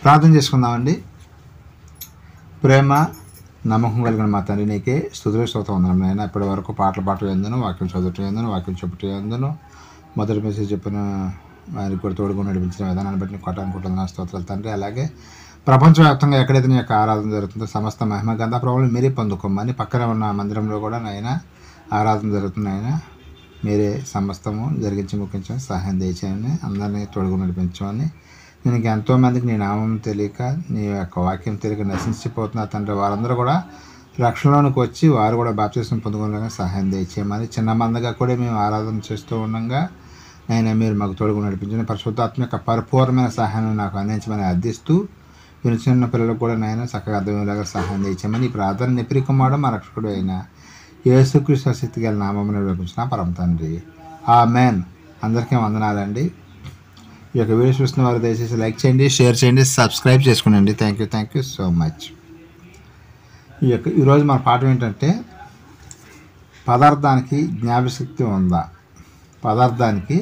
ప్రార్థన చేసుకుందామండి. ప్రేమ నమ్మకం కలిగిన మా తండ్రి, నీకే స్తుతులు స్తోత్రం వందనం నాయన. ఇప్పటి వరకు పాటలు పాటలు ఎందును, వాక్యం చదువుతూ ఎందును, వాక్యం చెప్పుతూ ఎందును, మొదటి మెసేజ్ చెప్పిన వారికి కూడా తోడుగా నడిపించిన విధానాన్ని బట్టి కొట్టాలనుకుంటున్న స్తోత్రాలు తండ్రి. అలాగే ప్రపంచవ్యాప్తంగా ఎక్కడైతే నీ యొక్క ఆరాధన జరుగుతుందో సమస్త మహిమ గంధ ప్రభువులు మీరే పొందుకోమని, పక్కన ఉన్న మందిరంలో కూడా నాయన ఆరాధన జరుగుతుంది నాయన. మీరే సమస్తము జరిగించి ముఖ్యించమని సహాయం దయచేయమని, అందరినీ తోడుగా నడిపించమని. నేను ఎంతోమందికి నీ నామం తెలియక, నీ యొక్క వాక్యం తెలియక నశించిపోతున్నారు తండ్రి. వారందరూ కూడా రక్షణలోనికి వచ్చి వారు కూడా బాప్తిస్మం పొందుకోవడానికి సహాయం దయచేయమని, చిన్న మందగా కూడా మేము ఆరాధన చేస్తూ ఉండగా నేను మీరు మాకు తోడుగా నడిపించండి. పరిశుద్ధాత్మ యొక్క పరిపూర్ణమైన సహాయాన్ని నాకు అందించమని అర్థిస్తూ, చిన్న పిల్లలకు కూడా నాయన చక్కగా అర్థమయ్యేలాగా సహాయం దయచేయమని ఈ ప్రార్థన నిప్రికమాడం మా రక్షకుడు అయిన యేసుక్రీస్తు శక్తి గల నామమున నడిపించిన పరమ తండ్రి, ఆమేన్. అందరికీ వందనాలండి. ఈ యొక్క వీడియో చూస్తున్న వారు దయచేసి లైక్ చేయండి, షేర్ చేయండి, సబ్స్క్రైబ్ చేసుకోండి. Thank you so much. ఈరోజు మన పాఠం ఏంటంటే, పదార్థానికి జ్ఞాపకశక్తి ఉందా? పదార్థానికి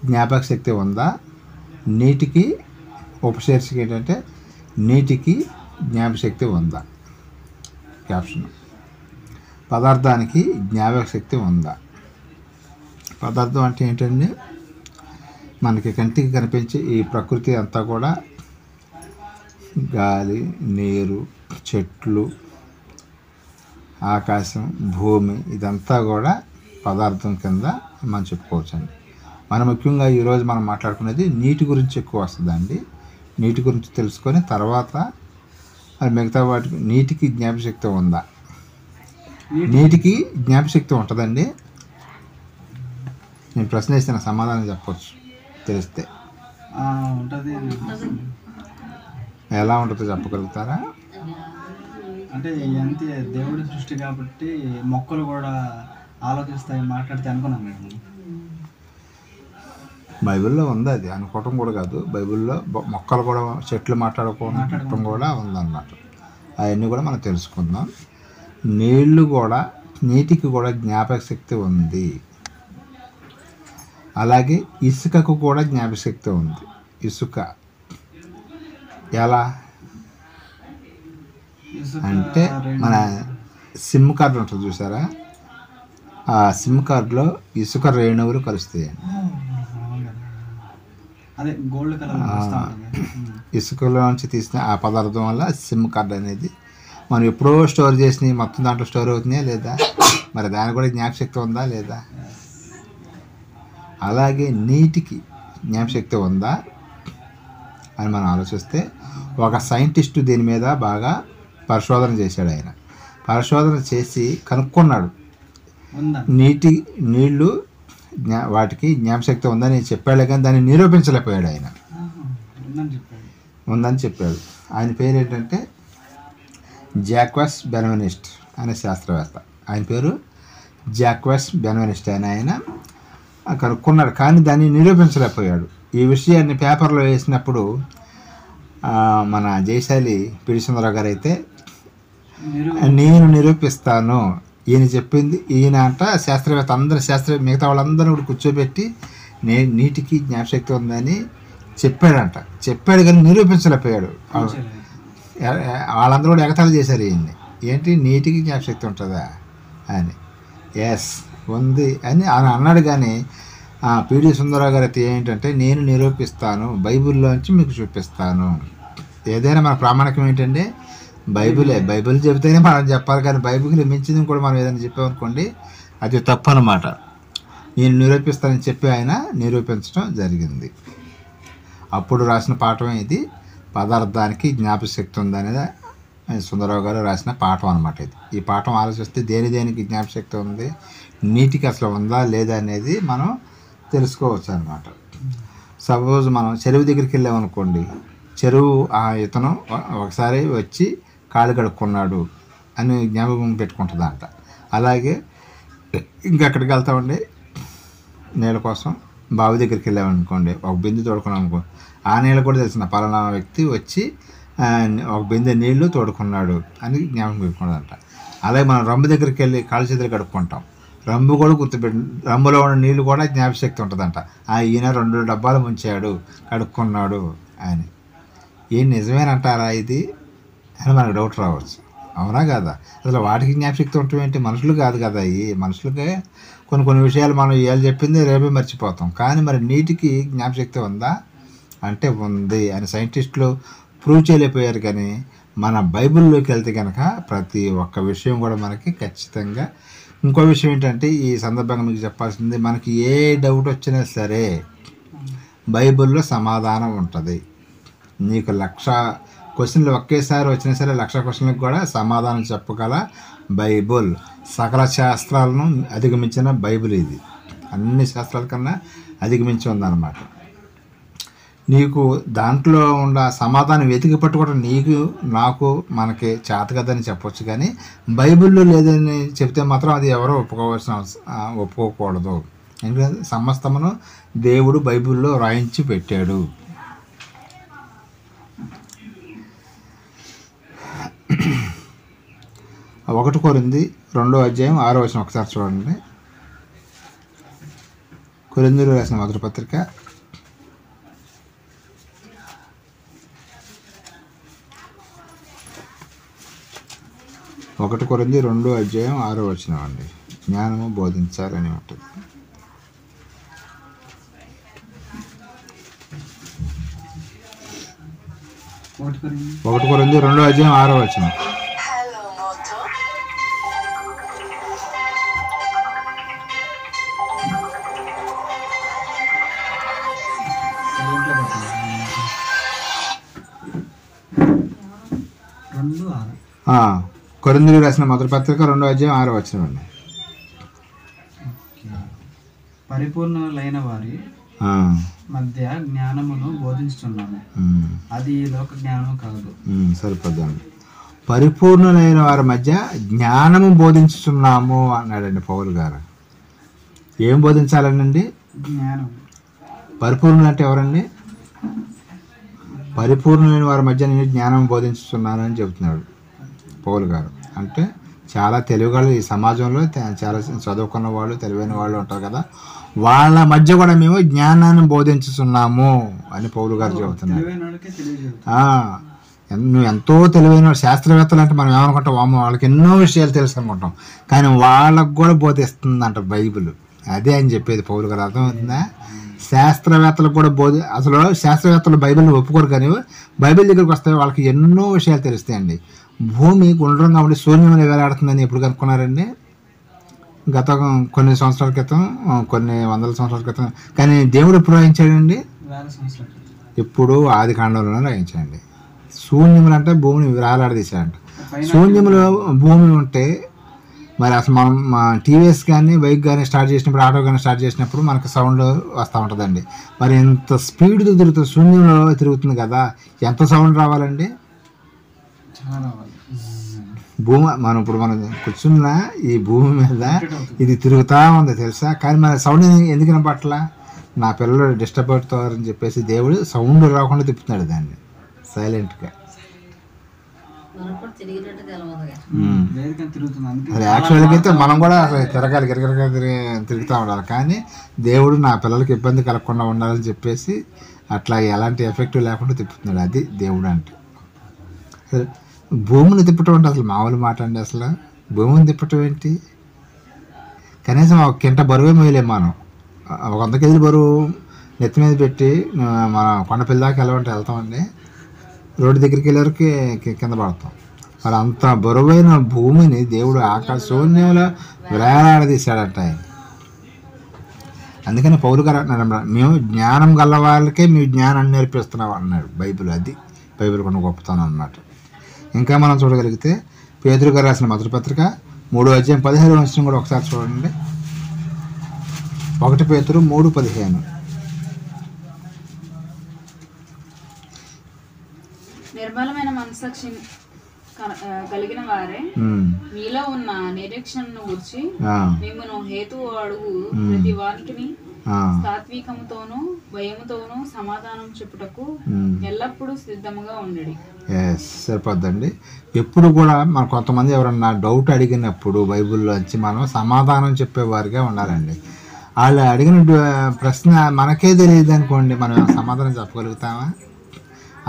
జ్ఞాపకశక్తి ఉందా? నీటికి ఉపశీర్షిక ఏంటంటే, నీటికి జ్ఞాపకశక్తి ఉందా? క్యాప్షన్, పదార్థానికి జ్ఞాపకశక్తి ఉందా? పదార్థం అంటే ఏంటండి? మనకి కంటికి కనిపించే ఈ ప్రకృతి అంతా కూడా గాలి, నీరు, చెట్లు, ఆకాశం, భూమి ఇదంతా కూడా పదార్థం కింద మనం చెప్పుకోవచ్చండి. మనం ముఖ్యంగా ఈరోజు మనం మాట్లాడుకునేది నీటి గురించి ఎక్కువ వస్తుందండి. నీటి గురించి తెలుసుకొని తర్వాత అది మిగతా వాటికి నీటికి జ్ఞాపకశక్తి ఉందా? నీటికి జ్ఞాపకశక్తి ఉంటుందండి. నేను ప్రశ్న ఇస్తే నా సమాధానం చెప్పవచ్చు తెలిస్తే. ఎలా ఉంటుందో చెప్పగలుగుతారా? అంటే ఎంత దేవుడి సృష్టి కాబట్టి మొక్కలు కూడా ఆలోచిస్తాయి, మాట్లాడితే అనుకున్నాం మేము. బైబిల్లో ఉంది, అది అనుకోవటం కూడా కాదు. బైబిల్లో మొక్కలు కూడా, చెట్లు మాట్లాడుకోవటం కూడా ఉందన్నమాట. అవన్నీ కూడా మనం తెలుసుకుందాం. నీటికి కూడా జ్ఞాపక శక్తి ఉంది. అలాగే ఇసుకకు కూడా జ్ఞాపకశక్తి ఉంది. ఇసుక ఎలా అంటే, మన సిమ్ కార్డు ఉంటుంది చూసారా, ఆ సిమ్ కార్డులో ఇసుక రేణువులు కలుస్తాయండి. ఇసుకలోంచి తీసిన ఆ పదార్థం వల్ల సిమ్ కార్డు అనేది మనం ఎప్పుడో స్టోర్ చేసి మొత్తం దాంట్లో స్టోర్ అవుతున్నాయా లేదా? మరి దానికి కూడా జ్ఞాపకశక్తి ఉందా లేదా? అలాగే నీటికి జ్ఞాపకశక్తి ఉందా అని మనం ఆలోచిస్తే, ఒక సైంటిస్టు దీని మీద బాగా పరిశోధన చేశాడు. ఆయన పరిశోధన చేసి కనుక్కున్నాడు, నీళ్ళు వాటికి జ్ఞాపకశక్తి ఉందని చెప్పాడు, కానీ దాన్ని నిరూపించలేకపోయాడు. ఆయన ఉందని చెప్పాడు. ఆయన పేరు ఏంటంటే జాక్వస్ బెన్వెనిస్ట్ అనే శాస్త్రవేత్త. ఆయన పేరు జాక్వస్ బెన్వెనిస్ట్ అని. ఆయన కనుక్కున్నాడు, కానీ దాన్ని నిరూపించలేకపోయాడు. ఈ విషయాన్ని పేపర్లో వేసినప్పుడు మన జయశాలి పిడి సుందరరావు గారు అయితే, నేను నిరూపిస్తాను, ఈయన చెప్పింది ఈయన అంట శాస్త్రవేత్త, మిగతా వాళ్ళందరూ కూడా కూర్చోబెట్టి నీటికి జ్ఞాపకశక్తి ఉందని చెప్పాడు కానీ నిరూపించలేకపోయాడు. వాళ్ళందరూ కూడా ఎగతాళి చేశారు ఈయన్ని, ఏంటి నీటికి జ్ఞాపకశక్తి ఉంటుందా అని. ఎస్ ఉంది అని అన్నాడు. కానీ పిడి సుందరరావు గారు అయితే ఏంటంటే, నేను నిరూపిస్తాను, బైబిల్లోంచి మీకు చూపిస్తాను. ఏదైనా మన ప్రామాణికం ఏంటంటే బైబిల్ చెబితేనే మనం చెప్పాలి, కానీ బైబిల్ మించింది కూడా మనం ఏదైనా చెప్పామనుకోండి అది తప్పు అన్నమాట. నేను నిరూపిస్తానని చెప్పి ఆయన నిరూపించడం జరిగింది. అప్పుడు రాసిన పాఠం ఇది, పదార్థానికి జ్ఞాపకశక్తి ఉందనేది సుందరరావు గారు రాసిన పాఠం అనమాట. ఇది ఈ పాఠం ఆలోచిస్తే దేనికి జ్ఞాపకశక్తి ఉంది, నీటికి అసలు ఉందా లేదా అనేది మనం తెలుసుకోవచ్చు అనమాట. సపోజ్ మనం చెరువు దగ్గరికి వెళ్ళామనుకోండి, చెరువు ఇతను ఒకసారి వచ్చి కాళ్ళు కడుక్కున్నాడు అని జ్ఞాపకం పెట్టుకుంటుందంట. అలాగే ఇంకెక్కడికి వెళ్తామండి నీళ్ళ కోసం, బావి దగ్గరికి వెళ్ళామనుకోండి, ఒక బిందె తోడుకున్నాం అనుకో, ఆ నీళ్ళు కూడా తెలిసిన పలానా వ్యక్తి వచ్చి ఒక బిందె నీళ్లు తోడుకున్నాడు అని జ్ఞాపకం పెట్టుకున్నాడంట. అలాగే మనం రొమ్ము దగ్గరికి వెళ్ళి కాళ్ళు చేతులు కడుక్కుంటాం, రొమ్ము కూడా రొమ్ములో ఉన్న నీళ్ళు కూడా జ్ఞాపకశక్తి ఉంటుందంట. ఈయన 2 డబ్బాలు ముంచాడు, కడుక్కున్నాడు అని. ఏం నిజమేనంటారా ఇది అని మనకు డౌట్ రావచ్చు. అవునా కదా? అసలు వాటికి జ్ఞాపశక్తి ఉండటం ఏంటి? మనుషులు కాదు కదా, ఈ మనుషులకే కొన్ని విషయాలు మనం ఇవాళ చెప్పింది రేపే మర్చిపోతాం. కానీ మరి నీటికి జ్ఞాపశక్తి ఉందా అంటే ఉంది అని సైంటిస్టులు ప్రూవ్ చేయలేకపోయారు. కానీ మన బైబిల్లోకి వెళ్తే కనుక ప్రతి ఒక్క విషయం కూడా మనకి ఖచ్చితంగా. ఇంకో విషయం ఏంటంటే ఈ సందర్భంగా మీకు చెప్పాల్సింది, మనకి ఏ డౌట్ వచ్చినా సరే బైబిల్లో సమాధానం ఉంటుంది. నీకు 1,00,000 క్వశ్చన్లు ఒకేసారి వచ్చినా సరే 1,00,000 క్వశ్చన్లకు కూడా సమాధానం చెప్పగల బైబుల్. సకల శాస్త్రాలను అధిగమించిన బైబిల్ ఇది. అన్ని శాస్త్రాల కన్నా అధిగమించి ఉందన్నమాట. నీకు దాంట్లో ఉన్న సమాధానం వెతికి పట్టుకోవడం నీకు నాకు మనకి చేత కదని చెప్పొచ్చు. కానీ బైబిల్లో లేదని చెప్తే మాత్రం అది ఎవరో ఒప్పుకోకూడదు. ఎందుకంటే సమస్తమును దేవుడు బైబిల్లో రాయించి పెట్టాడు. 1 కొరింథీ 2:6 ఒకసారి చూడండి. కొరింథీయులకు రాసిన మొదటి పత్రిక 1 కొరింథీ 2:6 అండి. జ్ఞానము బోధించాలని ఉంటుంది. 1 కొరింథీ 2:6. కొరింథీయులకు రాసిన మొదటి పత్రిక 2:6 అండి. పరిపూర్ణులైన వారి మధ్య జ్ఞానమును బోధించుతున్నాము, అది ఈ లోక జ్ఞానము కాదు. సరిపోద్దండి. పరిపూర్ణులైన వారి మధ్య జ్ఞానము బోధించుతున్నాము అన్నాడండి పౌలు గారు. ఏం బోధించాలనండి? జ్ఞానం. పరిపూర్ణులు అంటే ఎవరండి? పరిపూర్ణులైన వారి మధ్య నేను జ్ఞానం బోధించుతున్నాను అని చెబుతున్నాడు పౌలు గారు. అంటే చాలా తెలివిగల ఈ సమాజంలో చాలా చదువుకున్న వాళ్ళు తెలివైన వాళ్ళు ఉంటారు కదా, వాళ్ళ మధ్య కూడా మేము జ్ఞానాన్ని బోధించుతున్నాము అని పౌలు గారు చెబుతున్నారు. నువ్వు ఎంతో తెలివైన శాస్త్రవేత్తలు అంటే మనం ఏమనుకుంటాం, వాళ్ళకి ఎన్నో విషయాలు తెలుసు అనుకుంటాం. కానీ వాళ్ళకు కూడా బోధిస్తుందంట బైబిల్. అదే అని చెప్పేది పౌలు గారు. అర్థమవుతుందా? శాస్త్రవేత్తలకు కూడా అసలు శాస్త్రవేత్తలు బైబిల్ని ఒప్పుకోరు. కానీ బైబిల్ దగ్గరికి వస్తే వాళ్ళకి ఎన్నో విషయాలు తెలుస్తాయండి. భూమి గుండ్రంగా ఉండి శూన్యంలో వేలాడుతుందని ఎప్పుడు కనుక్కున్నారండి? గత కొన్ని సంవత్సరాల క్రితం, కొన్ని వందల సంవత్సరాల క్రితం. కానీ దేవుడు ఎప్పుడు రాయించాడండి? ఇప్పుడు ఆది కాండంలోనే రాయించాడండి. శూన్యములు అంటే భూమిని వేలాడదీశాడంట. శూన్యములో భూమి ఉంటే మరి అసలు మనం టీవీఎస్ కానీ బైక్ కానీ స్టార్ట్ చేసినప్పుడు, ఆటో కానీ స్టార్ట్ చేసినప్పుడు మనకు సౌండ్ వస్తూ ఉంటుందండి. మరి ఎంత స్పీడ్తో తిరుగుతుంది, శూన్యంలో తిరుగుతుంది కదా, ఎంత సౌండ్ రావాలండి? భూమి ఇప్పుడు మనం కూర్చున్న ఈ భూమి మీద ఇది తిరుగుతూ ఉంది తెలుసా. కానీ మన సౌండ్ ఎందుకు వినపట్లా? నా పిల్లలు డిస్టర్బ్ అవుతారని చెప్పేసి దేవుడు సౌండ్ రాకుండా తిప్పుతున్నాడు దాన్ని సైలెంట్గా. అది యాక్చువల్గా అయితే మనం కూడా తిరగాలి, గిరగిరగా తిరుగుతూ ఉండాలి. కానీ దేవుడు నా పిల్లలకి ఇబ్బంది కలగకుండా ఉండాలని చెప్పేసి అట్లా ఎలాంటి ఎఫెక్ట్ లేకుండా తిప్పుతున్నాడు. అది దేవుడు అంటే. భూమిని తిప్పటం అంటే అసలు మామూలు మాట అండి. అసలు భూమిని తిప్పటం ఏంటి? కనీసం 1 కింట బరువే మోయలేము మనం. 100 కేజీల బరువు నెత్తి మీద పెట్టి మన కొండపిల్ల దాకా వెళ్ళమంటే వెళ్తామండి. రోడ్డు దగ్గరికి వెళ్ళేవరకు కింద పడతాం. మరి అంత బరువైన భూమిని దేవుడు శూన్యంలో వేలాడదీశాడంట ఆయన. అందుకని పౌలు గారు అంటున్నాడు, మేము జ్ఞానం గల వాళ్ళకే మేము జ్ఞానాన్ని నేర్పిస్తున్నాం అన్నాడు బైబిల్. అది బైబిల్ కొన్ని గొప్పతనం అన్నమాట. ఇంకా మనం చూడగలిగితే పేతురు గారు రాసిన మొదటి పత్రిక 3:15 కూడా ఒకసారి చూడండి. 1 పేతురు 3:15. నిర్మలమైన మనసాక్షి కలిగిన వారే మీలో ఉన్న నిరీక్షణను గురించి మిమ్మల్ని హేతువు అడుగు ప్రతి వారికి సాత్వికముతోనూ భయముతోనూ సమాధానం చెప్పుటకు ఎల్లప్పుడూ సిద్ధముగా ఉండడి. సరిపోద్దండి. ఎప్పుడు కూడా మనం కొంతమంది ఎవరన్నా డౌట్ అడిగినప్పుడు బైబిల్లోంచి మనం సమాధానం చెప్పేవారిగా ఉండాలండి. వాళ్ళు అడిగిన ప్రశ్న మనకే తెలియదు అనుకోండి, మనం సమాధానం చెప్పగలుగుతామా?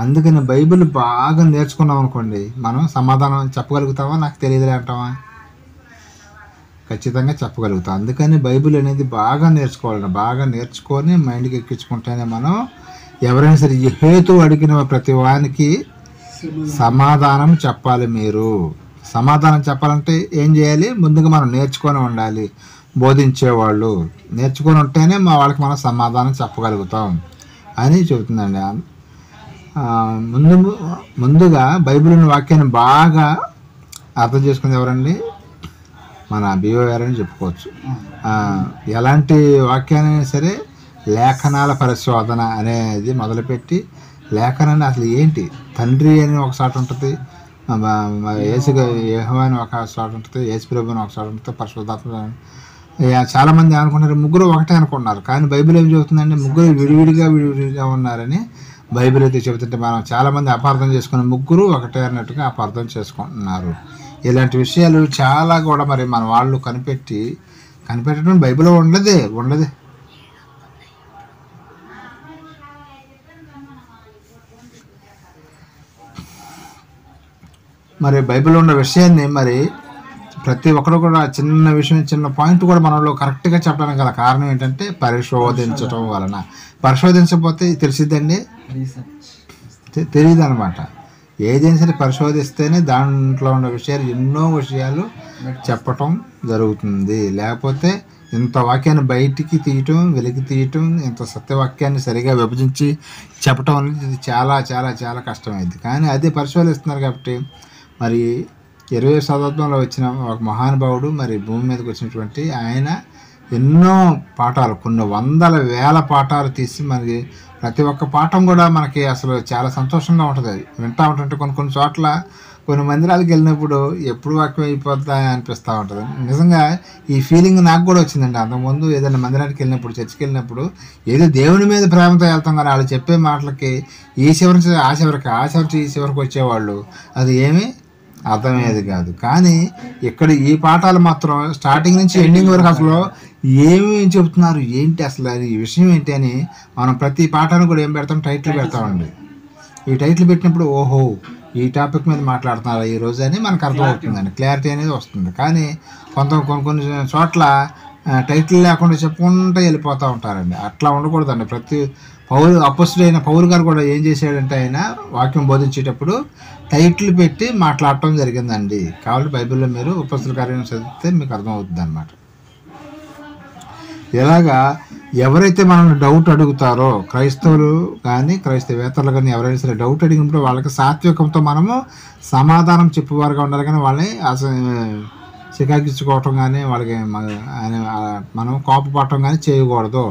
అందుకని బైబిల్ బాగా నేర్చుకున్నాం అనుకోండి, మనం సమాధానం చెప్పగలుగుతామా నాకు తెలియదులే అంటామా? ఖచ్చితంగా చెప్పగలుగుతాం. అందుకని బైబిల్ అనేది బాగా నేర్చుకోవాలి. బాగా నేర్చుకొని మైండ్కి ఎక్కించుకుంటేనే మనం ఎవరైనా సరే ఈ హేతు అడిగిన ప్రతి వానికి సమాధానం చెప్పాలి. మీరు సమాధానం చెప్పాలంటే ఏం చేయాలి? ముందుగా మనం నేర్చుకొని ఉండాలి. బోధించేవాళ్ళు నేర్చుకొని ఉంటేనే వాళ్ళకి మనం సమాధానం చెప్పగలుగుతాం అని చెబుతుందండి. ముందుగా బైబిల్ వాక్యాన్ని బాగా అర్థం చేసుకుని ఎవరండి? మన బిఓఆర్ అని చెప్పుకోవచ్చు. ఎలాంటి వాక్యాన్ని సరే లేఖనాల పరిశోధన అనేది మొదలుపెట్టి, లేఖనాన్ని అసలు ఏంటి, తండ్రి అని ఒక చోట ఉంటుంది, యెహోవా అని ఒక చోట ఉంటుంది, యేసుప్రభు అని ఒక చోట ఉంటుంది, పరిశుద్ధాత్మ. చాలామంది అనుకుంటారు ముగ్గురు ఒకటే అనుకుంటున్నారు, కానీ బైబిల్ ఏం చెబుతుందంటే ముగ్గురు విడివిడిగా ఉన్నారని బైబిల్ అయితే చెబుతుంటే మనం చాలామంది అపార్థం చేసుకుని ముగ్గురు ఒకటే అన్నట్టుగా అపార్థం చేసుకుంటున్నారు. ఇలాంటి విషయాలు చాలా కూడా మరి మన వాళ్ళు కనిపెట్టడం బైబిల్లో ఉండదే. మరి బైబిల్లో ఉన్న విషయాన్ని మరి ప్రతి ఒక్కరు కూడా చిన్న విషయం, చిన్న పాయింట్ కూడా మనలో కరెక్ట్గా చెప్పడానికి గల కారణం ఏంటంటే పరిశోధించటం వలన. పరిశోధించకపోతే తెలిసిద్దండి, తెలియదు అనమాట. ఏదైనా సరే పరిశోధిస్తేనే దాంట్లో ఉన్న విషయాలు, ఎన్నో విషయాలు చెప్పటం జరుగుతుంది. లేకపోతే ఇంత వాక్యాన్ని బయటికి తీయటం, వెలికి తీయటం, ఇంత సత్యవాక్యాన్ని సరిగా విభజించి చెప్పటం అనేది ఇది చాలా చాలా చాలా కష్టమైంది. కానీ అదే పరిశోధిస్తున్నారు కాబట్టి మరి 20వ శతాబ్దంలో వచ్చిన ఒక మహానుభావుడు మరి భూమి మీదకి వచ్చినటువంటి ఆయన ఎన్నో పాఠాలు, కొన్ని వందల వేల పాఠాలు తీసి మరి ప్రతి ఒక్క పాఠం కూడా మనకి అసలు చాలా సంతోషంగా ఉంటుంది. వింటూ ఉంటుంటే కొన్ని చోట్ల కొన్ని మందిరాలకు వెళ్ళినప్పుడు ఎప్పుడు వాక్యం అయిపోద్దా అనిపిస్తూ ఉంటుంది. నిజంగా ఈ ఫీలింగ్ నాకు కూడా వచ్చిందండి. అంతకుముందు ఏదైనా మందిరానికి వెళ్ళినప్పుడు, చర్చికి వెళ్ళినప్పుడు ఏదో దేవుని మీద ప్రేమతో వెళ్తాం, కానీ వాళ్ళు చెప్పే మాటలకి ఈ చివరి నుంచి ఆ చివరికి ఈ చివరికి వచ్చేవాళ్ళు అది ఏమీ అర్థమయ్యేది కాదు. కానీ ఇక్కడ ఈ పాఠాలు మాత్రం స్టార్టింగ్ నుంచి ఎండింగ్ వరకు అసలు ఏమి చెబుతున్నారు, ఏంటి అసలు అది ఈ విషయం ఏంటి అని మనం ప్రతి పాఠాన్ని కూడా ఏం పెడతాం, టైటిల్ పెడతామండి. ఈ టైటిల్ పెట్టినప్పుడు ఓహో ఈ టాపిక్ మీద మాట్లాడుతున్నారు ఈ రోజు అని మనకు అర్థమవుతుందండి, క్లారిటీ అనేది వస్తుంది. కానీ కొన్ని చోట్ల టైటిల్ లేకుండా చెప్పుకుంటూ వెళ్ళిపోతూ ఉంటారండి. అట్లా ఉండకూడదండి. ప్రతి అపోస్తుడైన పౌలు గారు కూడా ఏం చేశాడంటే ఆయన వాక్యం బోధించేటప్పుడు టైటిల్ పెట్టి మాట్లాడటం జరిగిందండి. కాబట్టి బైబిల్లో మీరు అపోస్తుల కార్యం చదివితే మీకు అర్థమవుతుంది అన్నమాట. ఇలాగా ఎవరైతే మనల్ని డౌట్ అడుగుతారో, క్రైస్తవులు కానీ క్రైస్తవేతరులు కానీ ఎవరైనా సరే డౌట్ అడిగినప్పుడు వాళ్ళకి సాత్వికంతో మనము సమాధానం చెప్పేవారుగా ఉండాలి. కానీ వాళ్ళని చికాకించుకోవటం కానీ వాళ్ళకి మనం కోపపడటం కానీ చేయకూడదు.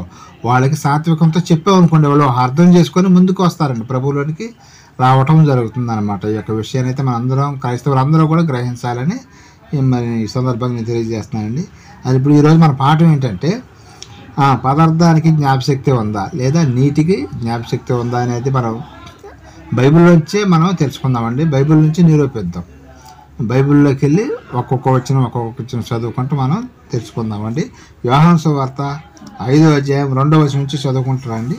వాళ్ళకి సాత్వికంతో చెప్పామనుకోండి, వాళ్ళు అర్థం చేసుకొని ముందుకు వస్తారండి, ప్రభువులోనికి రావటం జరుగుతుంది అనమాట. ఈ యొక్క విషయాన్ని అయితే మనందరం క్రైస్తవులందరూ కూడా గ్రహించాలని మరి ఈ సందర్భంగా నేను తెలియజేస్తున్నానండి. అది ఇప్పుడు ఈరోజు మన పాఠం ఏంటంటే పదార్థానికి జ్ఞాపశక్తి ఉందా లేదా నీటికి జ్ఞాపశక్తి ఉందా అనేది మనం బైబిల్లోంచే మనం తెలుసుకుందామండి. బైబిల్ నుంచి నిరూపిద్దాం. బైబిల్లోకి వెళ్ళి ఒక్కొక్క వచ్చిన చదువుకుంటూ మనం తెలుసుకుందామండి. యోహాను సువార్త 5వ అధ్యాయం 2వ వచనం నుంచి చదువుకుంటారండి.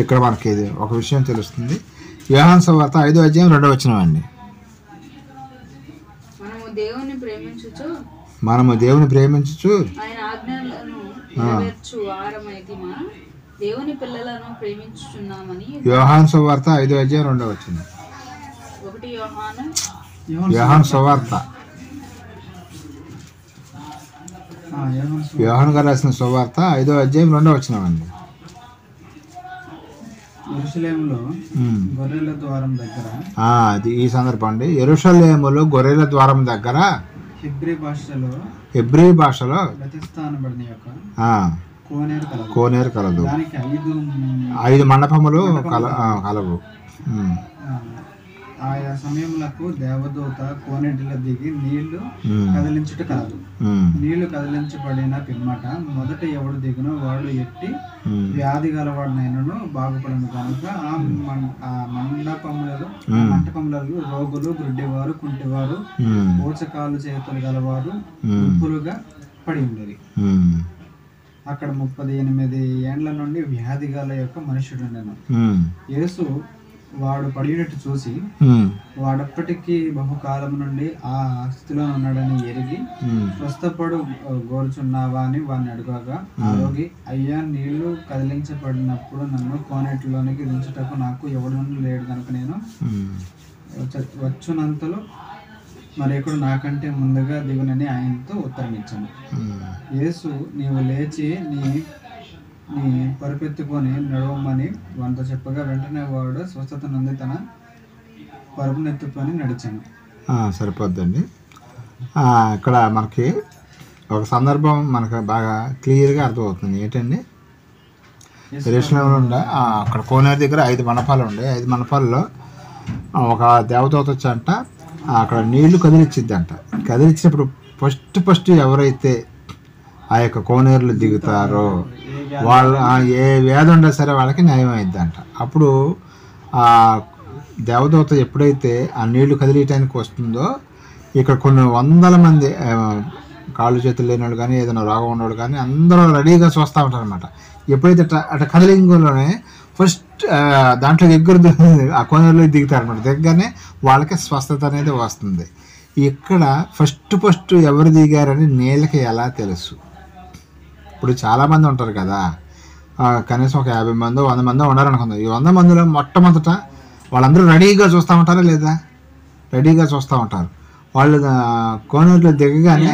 ఇక్కడ మనకి ఇది ఒక విషయం తెలుస్తుంది. యోహాను సువార్త 5వ అధ్యాయం 2వ వచనం అండి. మనము దేవుని ప్రేమించుచు ఆయన ఆజ్ఞలను నెరవేర్చు వారమైతిమా దేవుని పిల్లలను ప్రేమించుచున్నామని. యోహాను సువార్త 5వ అధ్యాయం 2వ వచనం. 1 యోహాను సువార్త, యోహాను గారు రాసిన సువార్త 5వ అధ్యాయం 2వ వచనం అండి. గొర్రెల ద్వారం దగ్గర, అది ఈ సందర్భం అండి. యెరూషలేములో గొర్రెల ద్వారం దగ్గర హెబ్రీ భాషలో కోనేరు కలదు. 5 మండపములు కలవు. ఆయా సమయములకు దేవదూత కోనేటిలో దిగి నీళ్లు కదిలించుట కలదు. నీళ్లు కదిలించబడిన పిమ్మట మొదట ఎవడు దిగునో వాడు ఎట్టి వ్యాధి గలవాడినైనను బాగుపడను కనుక ఆ మంటపములలో రోగులు, గుడ్డివారు, కుంటివారు, ఊచకాలు చేతులు గలవారు గుంపులుగా పడి ఉండేది. అక్కడ 38 ఏండ్ల నుండి వ్యాధి గల యొక్క మనుషుడు ఉండెను. యేసు వాడు పడినట్టు చూసి వాడప్పటికీ బహుకాలం నుండి ఆ స్థితిలో ఉన్నాడని ఎరిగి స్వస్థపడు గోరుచున్నావా అని వాడిని అడుగగా ఆ రోగి, అయ్యా, నీళ్లు కదిలించబడినప్పుడు నన్ను కోనేటిలోనికి దించుటకు నాకు ఎవడు లేడు కనుక నేను వచ్చునంతలో మరెక్కడు నాకంటే ముందుగా దిగునని ఆయనతో ఉత్తరం ఇచ్చాను. యేసు, నీవు లేచి నీ పరుపెత్తుకొని నడవమని వానితో చెప్పగా వెంటనే వాడు స్వస్థత నుండి తన పరుపునెత్తుకొని నడిచాను. సరిపోద్దండి. ఇక్కడ మనకి ఒక సందర్భం మనకు బాగా క్లియర్గా అర్థమవుతుంది. ఏంటండి, యెరూషలేములో అక్కడ కోనేరు దగ్గర 5 మండపాలు ఉండే. 5 మండపాల్లో ఒక దేవదూత వచ్చంట అక్కడ నీళ్లు కదిలిచ్చిద్దంట. కదిలిచ్చినప్పుడు ఫస్ట్ ఎవరైతే ఆ యొక్క కోనేరులో దిగుతారో వాళ్ళు ఏ వ్యాధి ఉన్నా సరే వాళ్ళకి న్యాయం అయిద్దంట. అప్పుడు ఆ దేవదూత ఎప్పుడైతే ఆ నీళ్లు కదిలియటానికి వస్తుందో ఇక్కడ కొన్ని వందల మంది కాళ్ళు చేతులు లేని వాళ్ళు కానీ ఏదైనా రోగం ఉన్నవాళ్ళు కానీ అందరూ రెడీగా చూస్తూ ఉంటారు అనమాట. ఎప్పుడైతే అట్లా కదిలింగులోనే ఫస్ట్ దాంట్లో ఆ కోనేరులో దిగుతారనమాట. దిగగానే వాళ్ళకి స్వస్థత అనేది వస్తుంది. ఇక్కడ ఫస్ట్ ఎవరు దిగారని నీళ్ళకి ఎలా తెలుసు? ఇప్పుడు చాలామంది ఉంటారు కదా, కనీసం ఒక 50 మందో 100 మందో ఉన్నారనుకుందాం. ఈ 100 మందిలో మొట్టమొదట వాళ్ళందరూ రెడీగా చూస్తూ ఉంటారా లేదా? రెడీగా చూస్తూ ఉంటారు. వాళ్ళు కోనేరులో దిగగానే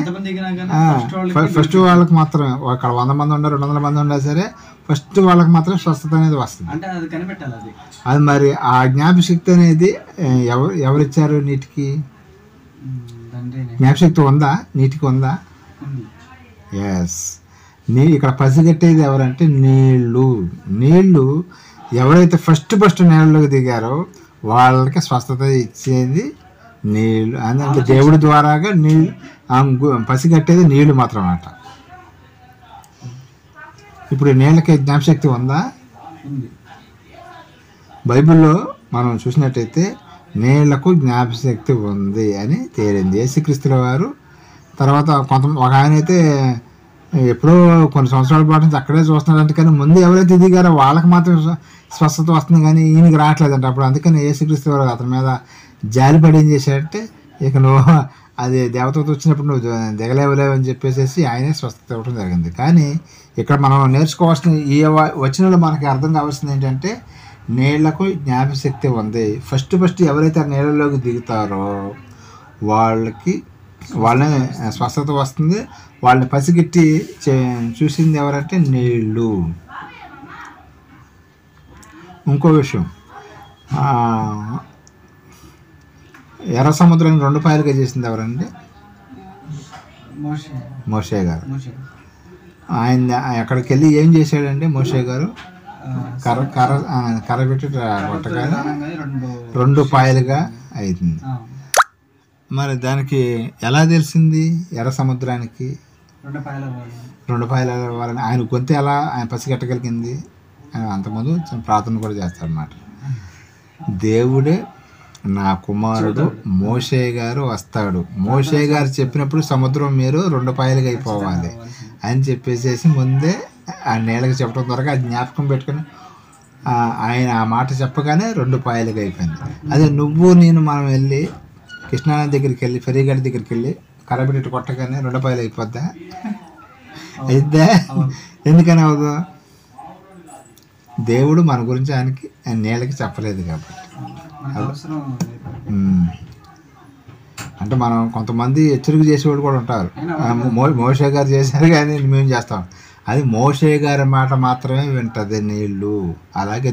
ఫస్ట్ వాళ్ళకి మాత్రమే, అక్కడ 100 మంది ఉన్నారు 200 మంది ఉన్నా సరే ఫస్ట్ వాళ్ళకి మాత్రం స్వస్థత అనేది వస్తుంది. అది మరి ఆ జ్ఞాపశక్తి అనేది ఎవరిచ్చారు? నీటికి జ్ఞాపశక్తి ఉందా? నీటికి ఉందా? ఎస్. ఇక్కడ పసిగట్టేది ఎవరంటే నీళ్ళు ఎవరైతే ఫస్ట్ నీళ్ళలోకి దిగారో వాళ్ళకి స్వస్థత ఇచ్చేది నీళ్ళు. అంటే దేవుడి ద్వారాగా నీళ్ళు పసిగట్టేది నీళ్లు మాత్రం అన్నమాట. ఇప్పుడు నీళ్ళకి జ్ఞాపశక్తి ఉందా? బైబిల్లో మనం చూసినట్టయితే నీళ్లకు జ్ఞాపశక్తి ఉంది అని తేలింది. యేసుక్రీస్తుల వారు తర్వాత ఒక ఆయన అయితే ఎప్పుడో కొన్ని సంవత్సరాల పాటు నుంచి అక్కడే చూస్తున్నాడంటే, కానీ ముందు ఎవరైతే దిగారో వాళ్ళకి మాత్రం స్వస్థత వస్తుంది కానీ ఈయనకి రావట్లేదంట. అప్పుడు అందుకని యేసుక్రీస్తు వారు అతని మీద జాలిపడి ఏం చేశాడంటే, ఇక నువ్వు అది దేవతతో వచ్చినప్పుడు నువ్వు దిగలేవలేవు అని చెప్పేసి ఆయనే స్వస్థత ఇవ్వడం జరిగింది. కానీ ఇక్కడ మనం నేర్చుకోవాల్సిన ఈ వచనంలో మనకి అర్థం కావాల్సింది ఏంటంటే, నీళ్లకు జ్ఞాపశక్తి ఉంది. ఫస్ట్ ఎవరైతే ఆ నీళ్ళలోకి దిగుతారో వాళ్ళని స్వస్థత వస్తుంది. వాళ్ళని పసిగట్టి చూసింది ఎవరంటే నీళ్ళు. ఇంకో విషయం, ఎర్ర సముద్రాన్ని 2 పాయలుగా చేసింది ఎవరండి? మోషే గారు. ఆయన అక్కడికి వెళ్ళి ఏం చేశాడంటే మోషే గారు కర్ర పెట్టి కొట్టగానే 2 పాయలుగా అవుతుంది. మరి దానికి ఎలా తెలిసింది? ఎర్ర సముద్రానికి 2 పాయలు వాళ్ళని ఆయన గొంతు ఎలా ఆయన పసిగట్టగలిగింది? అంతకుముందు ప్రార్థన కూడా చేస్తారన్నమాట. దేవుడే నా కుమారుడు మోషే గారు వస్తాడు, మోషే గారు చెప్పినప్పుడు సముద్రం మీరు 2 పాయలుగా అయిపోవాలి అని చెప్పేసి ముందే ఆ నీళ్ళకి చెప్పడం ద్వారా అది జ్ఞాపకం పెట్టుకుని ఆయన ఆ మాట చెప్పగానే 2 పాయలుగా అయిపోయింది. అదే నువ్వు నేను మనం వెళ్ళి కృష్ణానది దగ్గరికి వెళ్ళి ఫెరీగడ్డ దగ్గరికి వెళ్ళి కర్రబెట్టి కొట్టగానే 2 పాయలు అయిపోద్దా? అయితే ఎందుకని అవదు? దేవుడు మన గురించి ఆయనకి నీళ్ళకి చెప్పలేదు కాబట్టి. అంటే మనం కొంతమంది హెచ్చరిక చేసేవాళ్ళు కూడా ఉంటారు. మోషే గారు చేశారు కానీ మేము చేస్తాం. అది మోషే గారి మాట మాత్రమే వింటది నీళ్ళు. అలాగే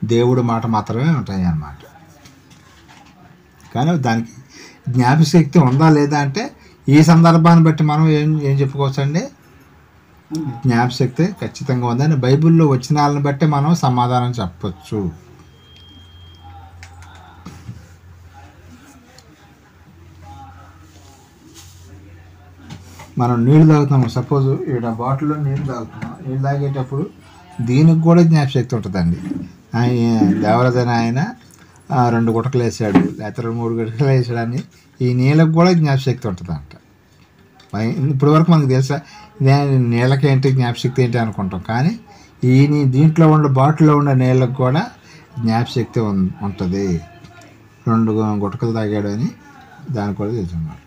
దేవుడు మాట మాత్రమే ఉంటాయి అన్నమాట. కానీ దానికి జ్ఞాపశక్తి ఉందా లేదా అంటే ఈ సందర్భాన్ని బట్టి మనం ఏం చెప్పుకోవచ్చు అండి? జ్ఞాపశక్తి ఖచ్చితంగా ఉందని బైబిల్లో వచనాలను బట్టి మనం సమాధానం చెప్పచ్చు. మనం నీళ్ళు తాగుతున్నాం, సపోజ్ ఇక్కడ బాటిల్లో నీళ్ళు తాగుతున్నాం. నీళ్ళు తాగేటప్పుడు దీనికి కూడా జ్ఞాపశక్తి ఉంటుందండి. దేవరాజన ఆయన 2 గుటకలు వేసాడు లేకపోతే 3 గుటకలు వేసాడని ఈ నీళ్ళకు కూడా జ్ఞాపశక్తి ఉంటుందంట. ఇప్పటి వరకు మనకు తెలుసా నీళ్ళకి ఏంటి జ్ఞాపశక్తి ఏంటి అనుకుంటాం, కానీ దీంట్లో ఉండే బాటిల్లో ఉండే నీళ్ళకు కూడా జ్ఞాపశక్తి ఉంటుంది. 2 గుటకలు తాగాడు అని దానికి కూడా తెలుసుకున్నాడు.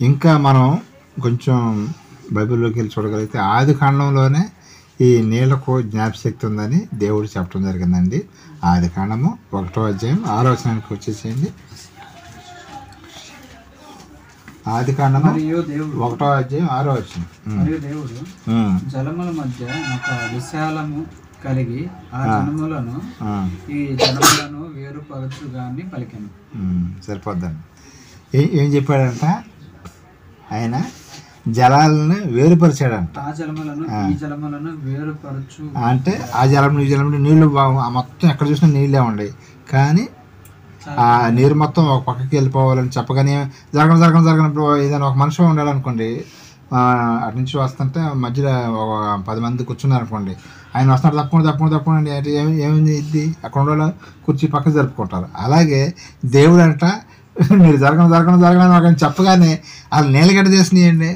ఇంకా మనం కొంచెం బైబిల్లోకి వెళ్ళి చూడగలిగితే ఆది కాండంలోనే ఈ నీళ్లకు జ్ఞాపశక్తి ఉందని దేవుడు చెప్పడం జరిగిందండి. ఆది కాండము 1వ అధ్యాయం 6వ వచనానికి వచ్చేసేయండి. ఆది కాండము 1వ అధ్యాయం 6వ వచనం. మరియు దేవుడు జలముల మధ్య ఒక విశాలము కలిగి ఆ జనములను ఈ జనములను వేరుపరచుగాని పలికెను. సరిపోద్దండి. ఏం చెప్పాడంట ఆయన? జలాలను వేరుపరిచాడంట. ఆ జలములను ఈ జలములను వేరుపరచు అంటే ఆ జలం ఈ జలం నీళ్లు మొత్తం ఎక్కడ చూసినా నీళ్ళే ఉండేవి, కానీ ఆ నీరు మొత్తం ఒక పక్కకి వెళ్ళిపోవాలని చెప్పగానే జరగడం ఇప్పుడు ఏదైనా ఒక మనిషి ఉండాలనుకోండి, అటు నుంచి వస్తుంటే మధ్యలో ఒక 10 మంది కూర్చున్నారు అనుకోండి, ఆయన వస్తున్నారు తప్పకుండా ఏమైంది ఇది అక్కడ ఉండాలి కుర్చీ పక్కన జరుపుకుంటారు. అలాగే దేవుడు అంట మీరు జరగడం చెప్పగానే వాళ్ళు నీళ్ళగడ్డ చేసినాయండి.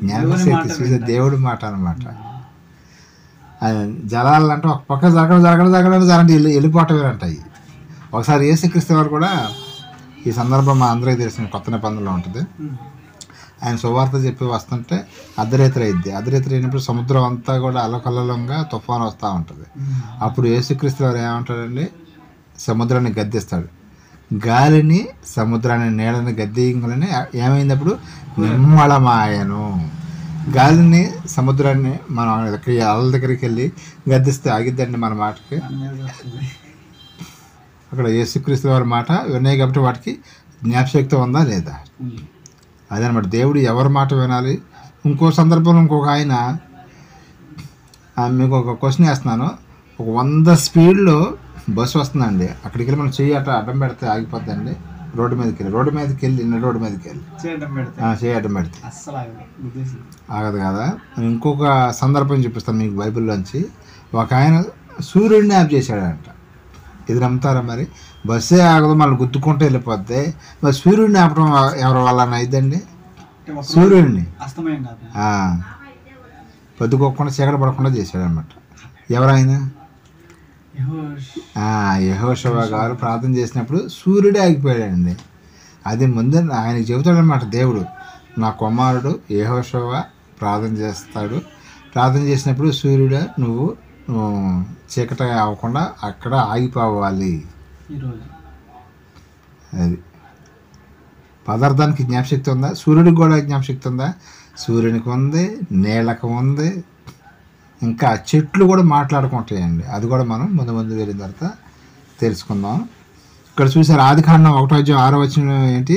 జ్ఞాపశక్తి దేవుడి మాట అనమాట. జలాలంటే ఒక పక్క జరగడం వెళ్ళిపోవటమేనంటాయి. ఒకసారి యేసుక్రీస్తు వారు కూడా ఈ సందర్భం మా అందరికీ తెలిసిన కొత్త నిబంధనలో ఉంటుంది. ఆయన సువార్త చెప్పి వస్తుంటే అర్ధరాత్రి అయినప్పుడు సముద్రం అంతా కూడా అల్లకల్లంగా తుఫాను వస్తూ ఉంటుంది. అప్పుడు యేసుక్రీస్తు వారు ఏమంటాడండి? సముద్రాన్ని గద్దిస్తాడు. గాలిని సముద్రాన్ని నీళ్ళని గద్దెయ్యగానే ఏమైంది? అప్పుడు నిమ్మళమాయను. గాలిని సముద్రాన్ని మనం అల్ల దగ్గరికి వెళ్ళి గద్దిస్తే ఆగిద్దండి మన మాటకి. అక్కడ యేసుక్రీస్తు వారి మాట విన్నాయి కాబట్టి వాటికి జ్ఞాపశక్తి ఉందా లేదా? అదనమాట. దేవుడు ఎవరి మాట వినాలి. ఇంకో సందర్భంలో ఇంకొక ఆయన, మీకు ఒక క్వశ్చన్ వేస్తున్నాను. ఒక 100 స్పీడ్లో బస్సు వస్తుందండి. అక్కడికి వెళ్ళి మనం చెయ్యి అడ్డం పెడితే ఆగిపోద్దండి. రోడ్డు మీదకి వెళ్ళి చేయి అడ్డం పెడితే ఆగదు కదా. ఇంకొక సందర్భం చూపిస్తాను మీకు బైబిల్లోంచి. ఒక ఆయన సూర్యుడిని ఆఫ్ చేశాడంట. ఇది నమ్ముతారా? మరి బస్సే ఆగదు, మళ్ళీ గుద్దుకుంటూ వెళ్ళిపోద్ది. మరి సూర్యుడిని ఆపడం ఎవరి వల్ల అయిద్దండి? సూర్యుడిని పొద్దుకోకుండా చీకటి పడకుండా చేశాడనమాట. ఎవరైనా యెహోషువ గారు ప్రార్థన చేసినప్పుడు సూర్యుడే ఆగిపోయాడండి. అది ముందే ఆయనకి చెబుతాడనమాట దేవుడు, నా కుమారుడు యెహోషువ ప్రార్థన చేస్తాడు, ప్రార్థన చేసినప్పుడు సూర్యుడు నువ్వు చీకటి అవ్వకుండా అక్కడ ఆగిపోవాలి. అది పదార్థానికి జ్ఞాపశక్తి ఉందా? సూర్యుడికి కూడా జ్ఞాపశక్తి ఉందా? సూర్యునికి ఉంది, నీళ్ళకు ఉంది, ఇంకా చెట్లు కూడా మాట్లాడుకుంటాయండి. అది కూడా మనం ముందు వెళ్ళిన తర్వాత తెలుసుకుందాం. ఇక్కడ చూసారు ఆది కాండం 1వ అధ్యాయం 6వ వచనం ఏంటి?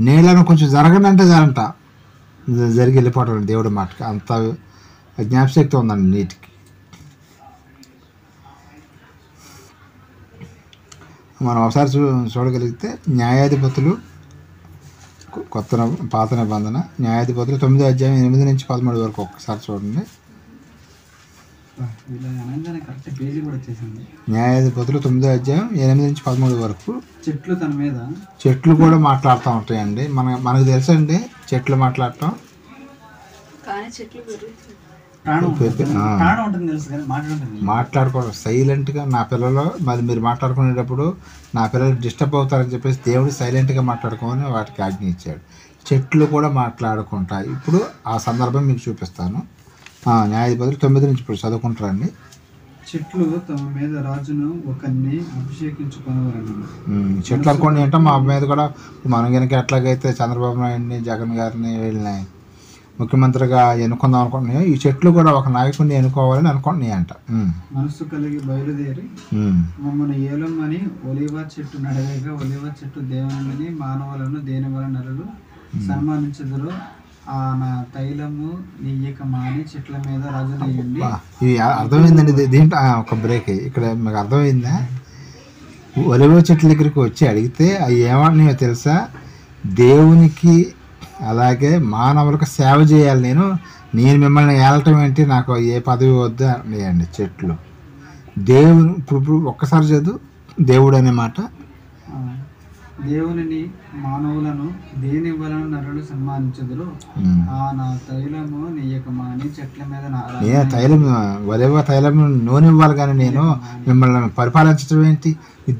నీళ్ళను కొంచెం జరగనంటే జారంట జరిగి వెళ్ళిపోవటం దేవుడి మాటకి. అంత జ్ఞాపశక్తి ఉందండి నీటికి. మనం ఒకసారి చూడగలిగితే న్యాయాధిపతులు పాత నిబంధన న్యాయాధిపతులు 9వ అధ్యాయం 8 నుంచి 13 వరకు ఒక్కసారి చూడండి. న్యాయాధిపతులు 9వ అధ్యాయం 8 నుంచి 13 వరకు. చెట్లు కూడా మాట్లాడుతూ ఉంటాయండి. మనకు తెలుసండి చెట్లు మాట్లాడటం. మాట్లాడుకోవడం సైలెంట్గా. నా పిల్లలు మరి మీరు మాట్లాడుకునేటప్పుడు నా పిల్లలు డిస్టర్బ్ అవుతారని చెప్పేసి దేవుడు సైలెంట్గా మాట్లాడుకోమని వాటికి ఆజ్ఞ ఇచ్చాడు. చెట్లు కూడా మాట్లాడుకుంటాయి. ఇప్పుడు ఆ సందర్భం మీకు చూపిస్తాను. న్యాయాధిపతులు 9 నుంచి ఇప్పుడు చదువుకుంటారండి. చెట్లు తమ మీద రాజును ఒకరిని అభిషేకించుకునేవారని. చెట్లు అనుకోండి అంటే మా మీద కూడా మనం కనుక ఎట్లాగైతే చంద్రబాబు నాయుడిని జగన్ గారిని వీళ్ళని ముఖ్యమంత్రిగా ఎన్నుకుందాం అనుకుంటున్నాయి, ఈ చెట్లు కూడా ఒక నాయకుడిని ఎన్నుకోవాలని అనుకుంటున్నాయి అంట. మనసు కలిగి బయలుదేరి మమ్మల్ని ఏలమని ఒలివ చెట్టు నడవేగా ఒలివ చెట్టు దేవుని మానవులను దేని వల్ల నరులు సన్మానించదురు నా తైలము నెయ్యక మాని చెట్ల మీద రాజు నెయ్యండి. ఇది అర్థమైందండి. దీంట్లో ఒక బ్రేక్ ఇక్కడ మీకు అర్థమైందా? ఒలివ చెట్ల దగ్గరికి వచ్చి అడిగితే అవి ఏమంటున్నాయో తెలుసా? దేవునికి అలాగే మానవులకు సేవ చేయాలి, నేను నేను మిమ్మల్ని ఏలటం ఏంటి, నాకు ఏ పదవి వద్దు అనేయండి. చెట్లు దేవుని ఇప్పుడు ఒక్కసారి చదువు, దేవుడు అనే మాట. దేవునిని మానవులను దేని వలన నరులు సన్మానించదురు, ఆ నా తైలము నీయకమా అని చెట్ల మీద నేను తైలం వలేవ తైలం నూనె ఇవ్వాలి, కానీ నేను మిమ్మల్ని పరిపాలించడం ఏంటి?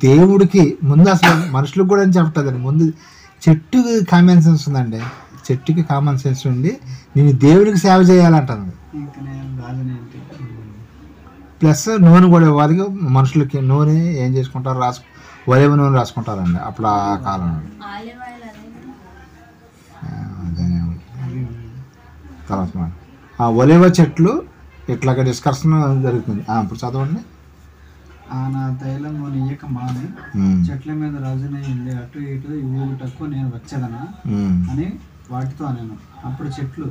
దేవుడికి ముందు అసలు మనుషులకు కూడా అని చెప్తుందండి. ముందు చెట్టుకి కామన్ సెన్స్ ఉందండి, చెట్టుకి కామన్ సెన్స్ ఉండి నేను దేవుడికి సేవ చేయాలంటుంది. ప్లస్ నూనె కూడా ఇవ్వాలి మనుషులకి. నూనె ఏం చేసుకుంటారు, ఒలివ నూనె రాసుకుంటారండి అప్పుడు ఆ కాలంలో. అదే తర్వాత మాట ఆ ఒలివ చెట్లు ఇట్లాగా డిస్కషన్ జరుగుతుంది. ఇప్పుడు చదవండి. నా తైలము నీయక మాని చెట్ల మీద రాజునయ్యింది, అటు ఇటు ఊగుటకు నేను వచ్చేదనా అని వాటితో నేను. అప్పుడు చెట్లు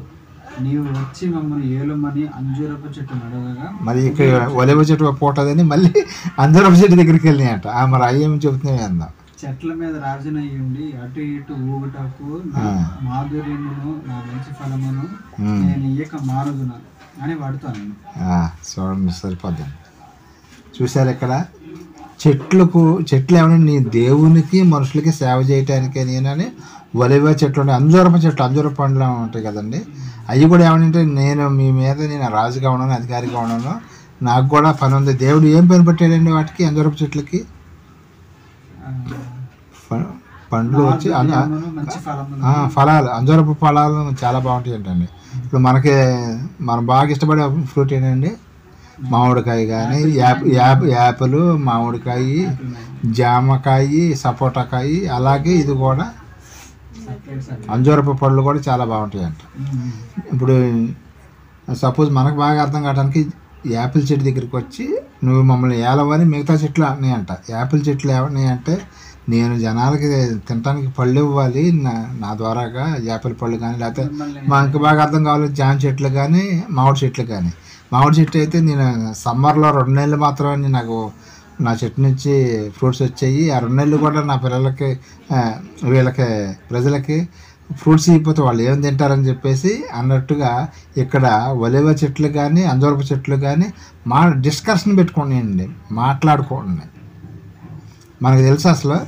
నీవు వచ్చి మమ్మల్ని ఏలుమని అంజూరపు చెట్టు నడవగా, మరి ఇక్కడ ఒలివ చెట్టు పోటదని మళ్ళీ అంజూరపు చెట్టు దగ్గరికి వెళ్ళినాయంట. మరి అయ్యేమి చెబుతున్నాయి అందాం. చెట్ల మీద రాజునయ్యుండి అటు ఇటు ఊగుటకు నా మాధుర్యమును నా మంచి ఫలమును నేను ఇయ్యక మారుదును అని వాడుతా నేను. చూడండి సరిపోద్దండి. చూసారు ఇక్కడ చెట్లు ఏమన్నా నీ దేవునికి మనుషులకి సేవ చేయటానికే నేనని ఒలివ చెట్లు ఉన్నాయి. అంజూరపు చెట్లు, అంజూర పండ్లు ఉంటాయి కదండి, అవి కూడా ఏమంటే నేను మీ మీద నేను రాజుగా ఉన్నాను, అధికారిగా ఉన్నాను, నాకు కూడా పని ఉంది. దేవుడు ఏం పని పెట్టాడండి వాటికి, అంజూరపు చెట్లకి? పండ్లు వచ్చి ఫలాలు, అంజూరపు ఫలాలు చాలా బాగుంటాయి అంటండి. ఇప్పుడు మనం బాగా ఇష్టపడే ఫ్రూట్ ఏంటండి? మామిడికాయ కానీ, యాపిల్, మామిడికాయ, జామకాయ, సపోటాకాయ, అలాగే ఇది కూడా అంజూరపు పళ్ళు కూడా చాలా బాగుంటాయి అంట. ఇప్పుడు సపోజ్ మనకు బాగా అర్థం కావడానికి యాపిల్ చెట్టు దగ్గరికి వచ్చి నువ్వు మమ్మల్ని ఏలవని మిగతా చెట్లు అన్నాయంట. యాపిల్ చెట్లు ఏమన్నాయంటే నేను జనాలకి తినడానికి పళ్ళు ఇవ్వాలి, నా ద్వారాగా యాపిల్ పళ్ళు కానీ, లేకపోతే మనకు బాగా అర్థం కావాలి జామ చెట్లు కానీ, మామిడి చెట్లు కానీ. మామిడి చెట్టు అయితే నేను సమ్మర్లో 2 నెలలు మాత్రమే నాకు నా చెట్టు నుంచి ఫ్రూట్స్ వచ్చాయి. ఆ 2 నెలలు కూడా నా పిల్లలకి వీళ్ళకి ప్రజలకి ఫ్రూట్స్ ఇవ్వకపోతే వాళ్ళు ఏం తింటారని చెప్పేసి అన్నట్టుగా ఇక్కడ ఒలివ చెట్లు కానీ, అంజూరపు చెట్లు కానీ డిస్కషన్ పెట్టుకోండి, మాట్లాడుకోండి. మనకు తెలుసు అసలు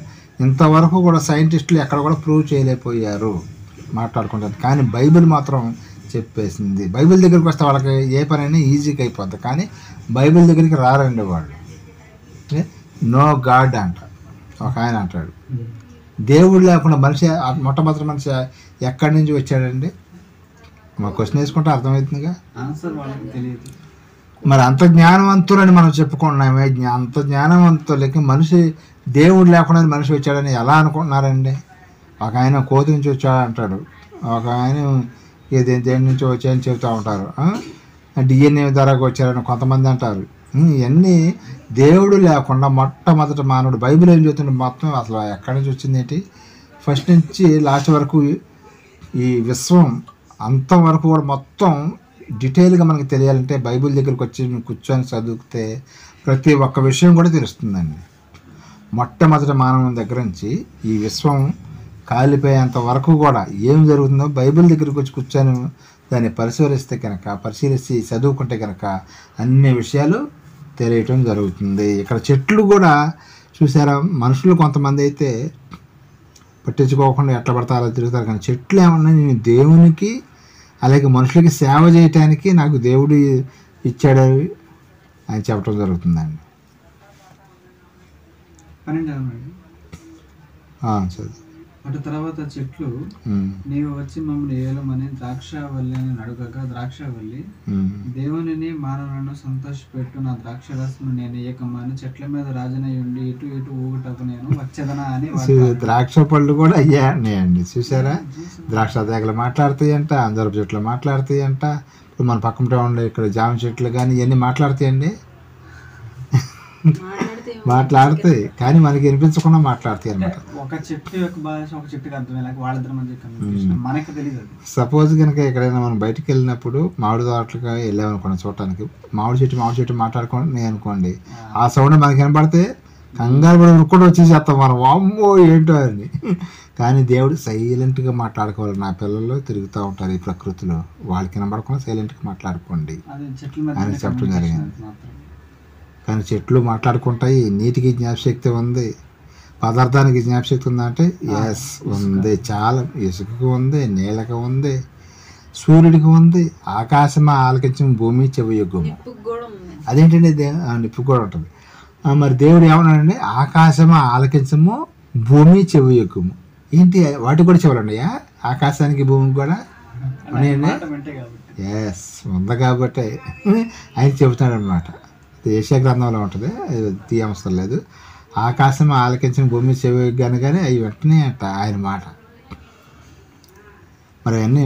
ఇంతవరకు కూడా సైంటిస్టులు ఎక్కడ కూడా ప్రూవ్ చేయలేకపోయారు మాట్లాడుకుంటారు, కానీ బైబిల్ మాత్రం చెప్పేసింది. బైబిల్ దగ్గరికి వస్తే వాళ్ళకి ఏ పని అయినా ఈజీగా అయిపోద్ది, కానీ బైబిల్ దగ్గరికి రారండి వాళ్ళు. నో గాడ్ అంట ఒక ఆయన అంటాడు. దేవుడు లేకుండా మనిషి, మొట్టమొదటి మనిషి ఎక్కడి నుంచి వచ్చాడండి? మా క్వశ్చన్ వేసుకుంటే అర్థమవుతుందిగా. ఆన్సర్ వాళ్ళకి తెలియదు. మరి అంత జ్ఞానవంతులని మనం చెప్పుకుంటున్నామే, అంత జ్ఞానవంతులకి మనిషి దేవుడు లేకుండా మనిషి వచ్చాడని ఎలా అనుకుంటున్నారండి? ఒక ఆయన కోతి నుంచి వచ్చాడు అంటాడు, ఒక ఆయన దేని నుంచి వచ్చాయని చెబుతూ ఉంటారు, డిఎన్ఏ ద్వారాగా వచ్చారని కొంతమంది అంటారు. ఇవన్నీ దేవుడు లేకుండా మొట్టమొదటి మానవుడు. బైబిల్ ఏం చెబుతుంది మొత్తం అసలు ఎక్కడి నుంచి వచ్చింది ఏంటి, ఫస్ట్ నుంచి లాస్ట్ వరకు ఈ విశ్వం అంతవరకు కూడా మొత్తం డీటెయిల్గా మనకి తెలియాలంటే బైబిల్ దగ్గరికి వచ్చి కూర్చొని చదివితే ప్రతి ఒక్క విషయం కూడా తెలుస్తుందండి. మొట్టమొదటి మానవుని దగ్గర నుంచి ఈ విశ్వం కాలిపోయేంత వరకు కూడా ఏం జరుగుతుందో బైబిల్ దగ్గరికి వచ్చి కూర్చొని దాన్ని పరిశీలిస్తే చదువుకుంటే కనుక అన్ని విషయాలు తెలియటం జరుగుతుంది. ఇక్కడ చెట్లు కూడా చూసారా, మనుషులు కొంతమంది అయితే పట్టించుకోకుండా ఎట్లా పడతారో తిరుగుతారు, కానీ చెట్లు ఏమన్నా నేను దేవునికి అలాగే మనుషులకి సేవ చేయటానికి నాకు దేవుడు ఇచ్చాడు అని చెప్పడం జరుగుతుందండి. చదువు. అటు తర్వాత చెట్లు నీవు వచ్చి మమ్మల్ని ఏలమని ద్రాక్షవల్లి అడుగగా, ద్రాక్షవల్లి దేవునిని మానవులను సంతోషపెట్టు నా ద్రాక్షరసము నేను ఏకమని చెట్ల మీద రాజనై ఉండి ఇటు ఇటు ఊగుటకు నేను వచ్చేదనా అని. ద్రాక్ష పళ్ళు కూడా అయ్యాయండి. చూసారా, ద్రాక్ష దేగలు మాట్లాడతాయంట, అంజూరపు చెట్లు మాట్లాడతాయంట. ఇప్పుడు మన పక్కన ఉండే ఇక్కడ జామ చెట్లు కానీ ఇవన్నీ మాట్లాడతాయండి, మాట్లాడతాయి, కానీ మనకి వినిపించకుండా మాట్లాడతాయి అనమాట. ఒక చెట్టు యొక్క భాష ఒక చెట్టుకి అర్థమయ్యేలా వాళ్ళిద్దరి మధ్య మనకి తెలియదు. సపోజ్ కనుక ఎక్కడైనా మనం బయటకు వెళ్ళినప్పుడు మామిడి తోటలుగా వెళ్ళామనుకోండి చూడటానికి, మామిడి చెట్టు మాట్లాడుకోండి అనుకోండి, ఆ సౌండ్ మనకి వినపడితే కంగారు పడి కూడా వచ్చేసేస్తాం మనం, వామ్మో ఏంటో అని. కానీ దేవుడు సైలెంట్గా మాట్లాడుకోవాలి. నా పిల్లలు తిరుగుతూ ఉంటారు ఈ ప్రకృతిలో, వాళ్ళకి వినబడకుండా సైలెంట్గా మాట్లాడుకోండి అని చెప్పడం జరిగింది. కానీ చెట్లు మాట్లాడుకుంటాయి, నీటికి జ్ఞాపశక్తి ఉంది, పదార్థానికి జ్ఞాపశక్తి ఉందంటే ఎస్ ఉంది. చాలా ఇసుకకు ఉంది, నీళ్ళకి ఉంది, సూర్యుడికి ఉంది, ఆకాశం ఆలకించిన భూమి చెవియొగ్గుము. అదేంటండి నిప్పు కూడా ఉంటుంది. మరి దేవుడు ఏమన్నాడండి, ఆకాశము ఆలకించము భూమి చెవియొగ్గుము. ఏంటి వాటికి కూడా చెవులున్నాయా? ఆకాశానికి భూమికి కూడా ఉన్నాయండి. ఎస్ ఉంది కాబట్టి ఆయన చెబుతాడు అనమాట. ఏషియా గ్రంథంలో ఉంటుంది, తీయవసరం లేదు. ఆకాశం ఆలకించిన భూమి చెవియొగ్గాను కానీ అవి వెంటనే అంట ఆయన మాట. మరి అవన్నీ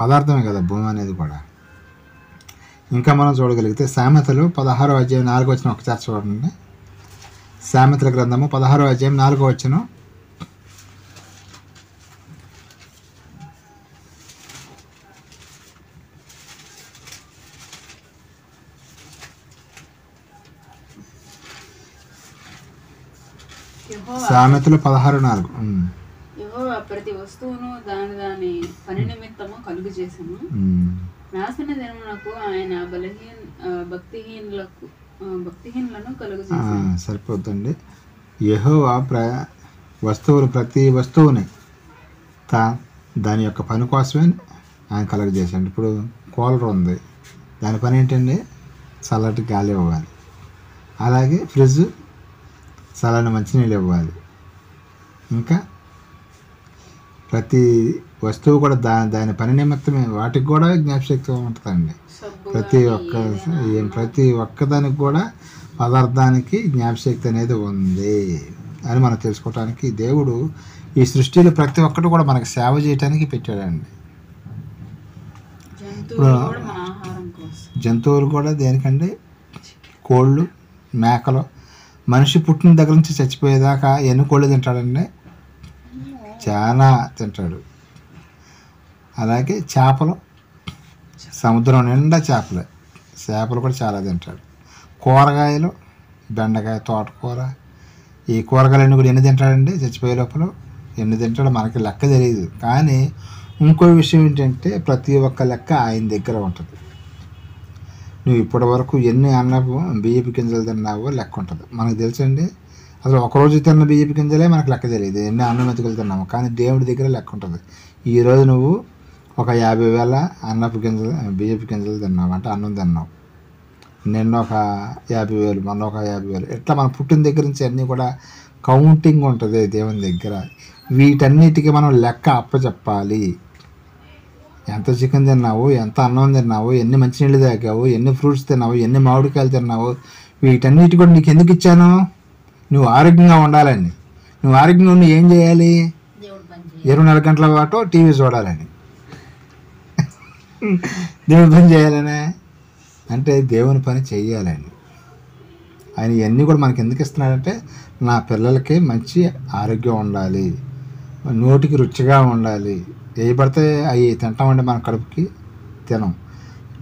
పదార్థమే కదా భూమి అనేది కూడా. ఇంకా మనం చూడగలిగితే సామెతలు 16వ అధ్యాయం 4వ వచనం ఒకసారి చూడండి. సామెతల గ్రంథము 16వ అధ్యాయం 4వ వచనం. సామెతలు 16:4. యెహోవా ప్రతి వస్తువును దాని దాని పని నిమిత్తము కలుగు చేసెను. నాశన దినమునకు ఆయన భక్తిహీనులను కలుగు చేసెను. సరిపోతుంది. యెహోవా వస్తువులు ప్రతి వస్తువుని దాని యొక్క పని కోసమే ఆయన కలుగజేశాడు. ఇప్పుడు కూలర్ ఉంది, దాని పని ఏంటండి, చల్లటి గాలి ఇవ్వాలి. అలాగే ఫ్రిడ్జ్ చల్లని మంచినీళ్ళు ఇవ్వాలి. ఇంకా ప్రతి వస్తువు కూడా దాని పని నిమిత్తమే, వాటికి కూడా జ్ఞాపశక్తి ఉంటుందండి. ప్రతి ఒక్కదానికి కూడా పదార్థానికి జ్ఞాపశక్తి అనేది ఉంది అని మనం తెలుసుకోవటానికి దేవుడు ఈ సృష్టిలో ప్రతి ఒక్కటి కూడా మనకు సేవ చేయడానికి పెట్టాడండి. జంతువులు కూడా దేనికండి, కోళ్ళు, మేకలు, మనిషి పుట్టిన దగ్గర నుంచి చచ్చిపోయేదాకా ఎన్ని కోళ్ళు తింటాడండి, చాలా తింటాడు. అలాగే చేపలు, సముద్రం నిండా చేపలు కూడా చాలా తింటాడు. కూరగాయలు, బెండకాయ, తోటకూర, ఈ కూరగాయలన్నీ కూడా ఎన్ని తింటాడండి, చచ్చిపోయే లోపల ఎన్ని తింటాడో మనకి లెక్క తెలియదు. కానీ ఇంకో విషయం ఏంటంటే ప్రతి ఒక్క లెక్క ఆయన దగ్గర ఉంటుంది. నువ్వు ఇప్పటి వరకు ఎన్ని అన్నపు బియ్యపు గింజలు తిన్నావో లెక్క ఉంటుంది, మనకు తెలుసండి. అసలు ఒకరోజు తిన్న బియ్యపు గింజలే మనకు లెక్క తెలియదు, ఎన్ని అన్నం మెతుకులు తిన్నాము. కానీ దేవుడి దగ్గర లెక్క ఉంటుంది. ఈరోజు నువ్వు ఒక 50,000 అన్నపు గింజలు బియ్యపు గింజలు తిన్నావు అంటే అన్నం తిన్నావు. నిన్న ఒక 50,000, మొన్న ఒక 50,000. ఇట్లా మన పుట్టిన దగ్గర నుంచి అన్నీ కూడా కౌంటింగ్ ఉంటుంది దేవుని దగ్గర. వీటన్నిటికీ మనం లెక్క అప్పచెప్పాలి. ఎంత చికెన్ తిన్నావు, ఎంత అన్నం తిన్నావు, ఎన్ని మంచినీళ్ళు తాగావు, ఎన్ని ఫ్రూట్స్ తిన్నావు, ఎన్ని మామిడికాయలు తిన్నావు, వీటన్నిటి కూడా నీకు ఎందుకు ఇచ్చాను, నువ్వు ఆరోగ్యంగా ఉండాలని. నువ్వు ఆరోగ్యంగా ఉండి ఏం చేయాలి, 24 గంటల పాటు టీవీ చూడాలని, దేవుని పని చేయాలనే, అంటే దేవుని పని చెయ్యాలని. ఆయన ఇవన్నీ కూడా మనకి ఎందుకు ఇస్తున్నాడంటే నా పిల్లలకి మంచి ఆరోగ్యం ఉండాలి, నోటికి రుచిగా ఉండాలి. ఏ పడితే అవి తింటామంటే మన కడుపుకి తినం,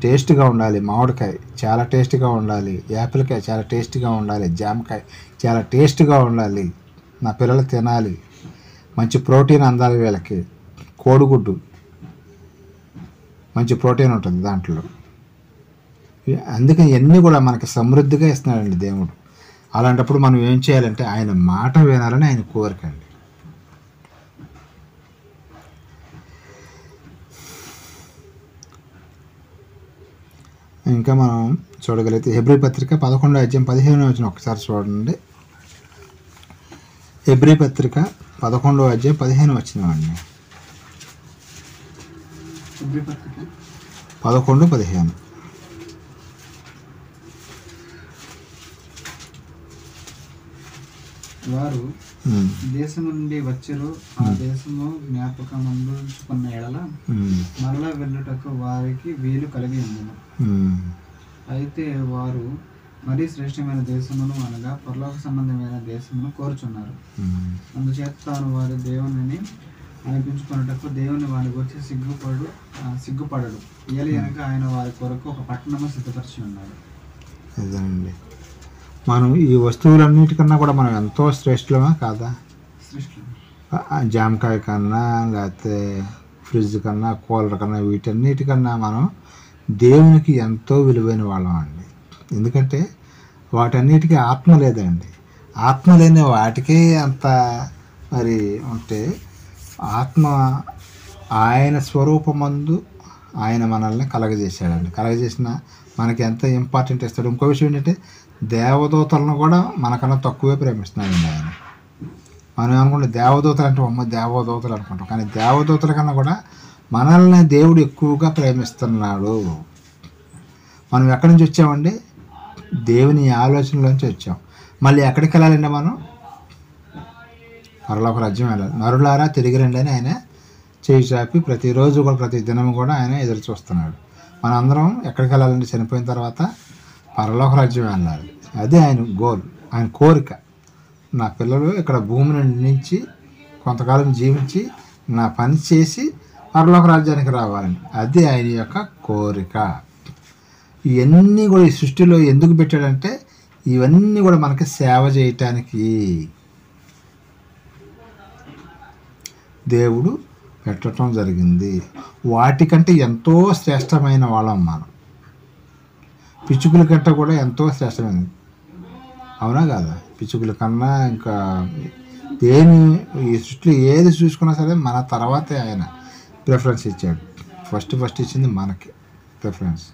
టేస్ట్గా ఉండాలి. మామిడికాయ చాలా టేస్ట్గా ఉండాలి, యాపిల్కాయ చాలా టేస్ట్గా ఉండాలి, జామకాయ చాలా టేస్ట్గా ఉండాలి, నా పిల్లలు తినాలి. మంచి ప్రోటీన్ అందాలి వీళ్ళకి. కోడిగుడ్డు మంచి ప్రోటీన్ ఉంటుంది దాంట్లో. అందుకని ఇవన్నీ కూడా మనకి సమృద్ధిగా ఇస్తున్నాడండి దేవుడు. అలాంటప్పుడు మనం ఏం చేయాలంటే ఆయన మాట వినాలని ఆయన కోరిక అండి. ఇంకా మనం చూడగలిగితే హెబ్రీ పత్రిక 11వ అధ్యాయం 15వ వచనం ఒకసారి చూడండి. హెబ్రీ పత్రిక 11వ అధ్యాయం 15వ వచనం అండి. 11-15. వారు దేశము నుండి వచ్చారు, ఆ దేశము జ్ఞాపకం ఉంచుకున్న ఎడల మరలా వెళ్ళుటకు వారికి వీలు కలిగి ఉండను. అయితే వారు మరీ శ్రేష్టమైన దేశమును అనగా పరలోక సంబంధమైన దేశమును కోరుచున్నారు. అందుచేత తాను వారి దేవుని అనిపించుకున్నటకు దేవుని వారి గురించి సిగ్గుపడడు. ఇయలి అనగా ఆయన వారి కొరకు ఒక పట్టణము సిద్ధపరిచి ఉన్నాడు. అదేనండి, మనం ఈ వస్తువులన్నిటికన్నా కూడా మనం ఎంతో శ్రేష్ఠులమా కాదా? జామకాయ కన్నా, లేకపోతే ఫ్రిడ్జ్ కన్నా, కూలర్ కన్నా, వీటన్నిటికన్నా మనం దేవునికి ఎంతో విలువైన వాళ్ళం అండి. ఎందుకంటే వాటన్నిటికీ ఆత్మ లేదండి. ఆత్మ లేని వాటికే అంత మరి ఉంటే, ఆత్మ ఆయన స్వరూపమందు ఆయన మనల్ని కలగజేశాడండి. కలగజేసిన మనకి ఎంత ఇంపార్టెంట్ ఇస్తాడు. ఇంకో విషయం ఏంటంటే దేవదూతలను కూడా మనకన్నా తక్కువే ప్రేమిస్తున్నాడండి ఆయన. మనం ఏమనుకుంటే దేవదూతలు అంటే అమ్మ దేవదూతలు అనుకుంటాం, కానీ దేవదూతల కన్నా కూడా మనల్ని దేవుడు ఎక్కువగా ప్రేమిస్తున్నాడు. మనం ఎక్కడి నుంచి వచ్చామండి? దేవుని ఆలోచనలోంచి వచ్చాం. మళ్ళీ ఎక్కడికి వెళ్ళాలండి? మనం పరలోక రాజ్యం వెళ్ళాలి. నరులారా తిరిగి రండి అని ఆయన చేయి చాపి ప్రతిరోజు కూడా, ప్రతి దినం కూడా ఆయన ఎదురు చూస్తున్నాడు. మనందరం ఎక్కడికి వెళ్ళాలండి? చనిపోయిన తర్వాత పరలోక రాజ్యం వెళ్ళాలి. అదే ఆయన గోల్, ఆయన కోరిక. నా పిల్లలు ఇక్కడ భూమి నుంచి కొంతకాలం జీవించి నా పని చేసి పరలోక రాజ్యానికి రావాలని, అదే ఆయన యొక్క కోరిక. ఇవన్నీ కూడా ఈ సృష్టిలో ఎందుకు పెట్టాడంటే ఇవన్నీ కూడా మనకి సేవ చేయటానికి దేవుడు పెట్టడం జరిగింది. వాటికంటే ఎంతో శ్రేష్టమైన వాళ్ళం మనం. పిచ్చుకుల కంటే కూడా ఎంతో శ్రేష్టమైనది, అవునా కాదా? పిచ్చుకుల కన్నా ఇంకా దేని ఈ సృష్టిలో ఏది చూసుకున్నా సరే మన తర్వాతే ఆయన ప్రిఫరెన్స్ ఇచ్చాడు. ఫస్ట్ ఇచ్చింది మనకి ప్రిఫరెన్స్.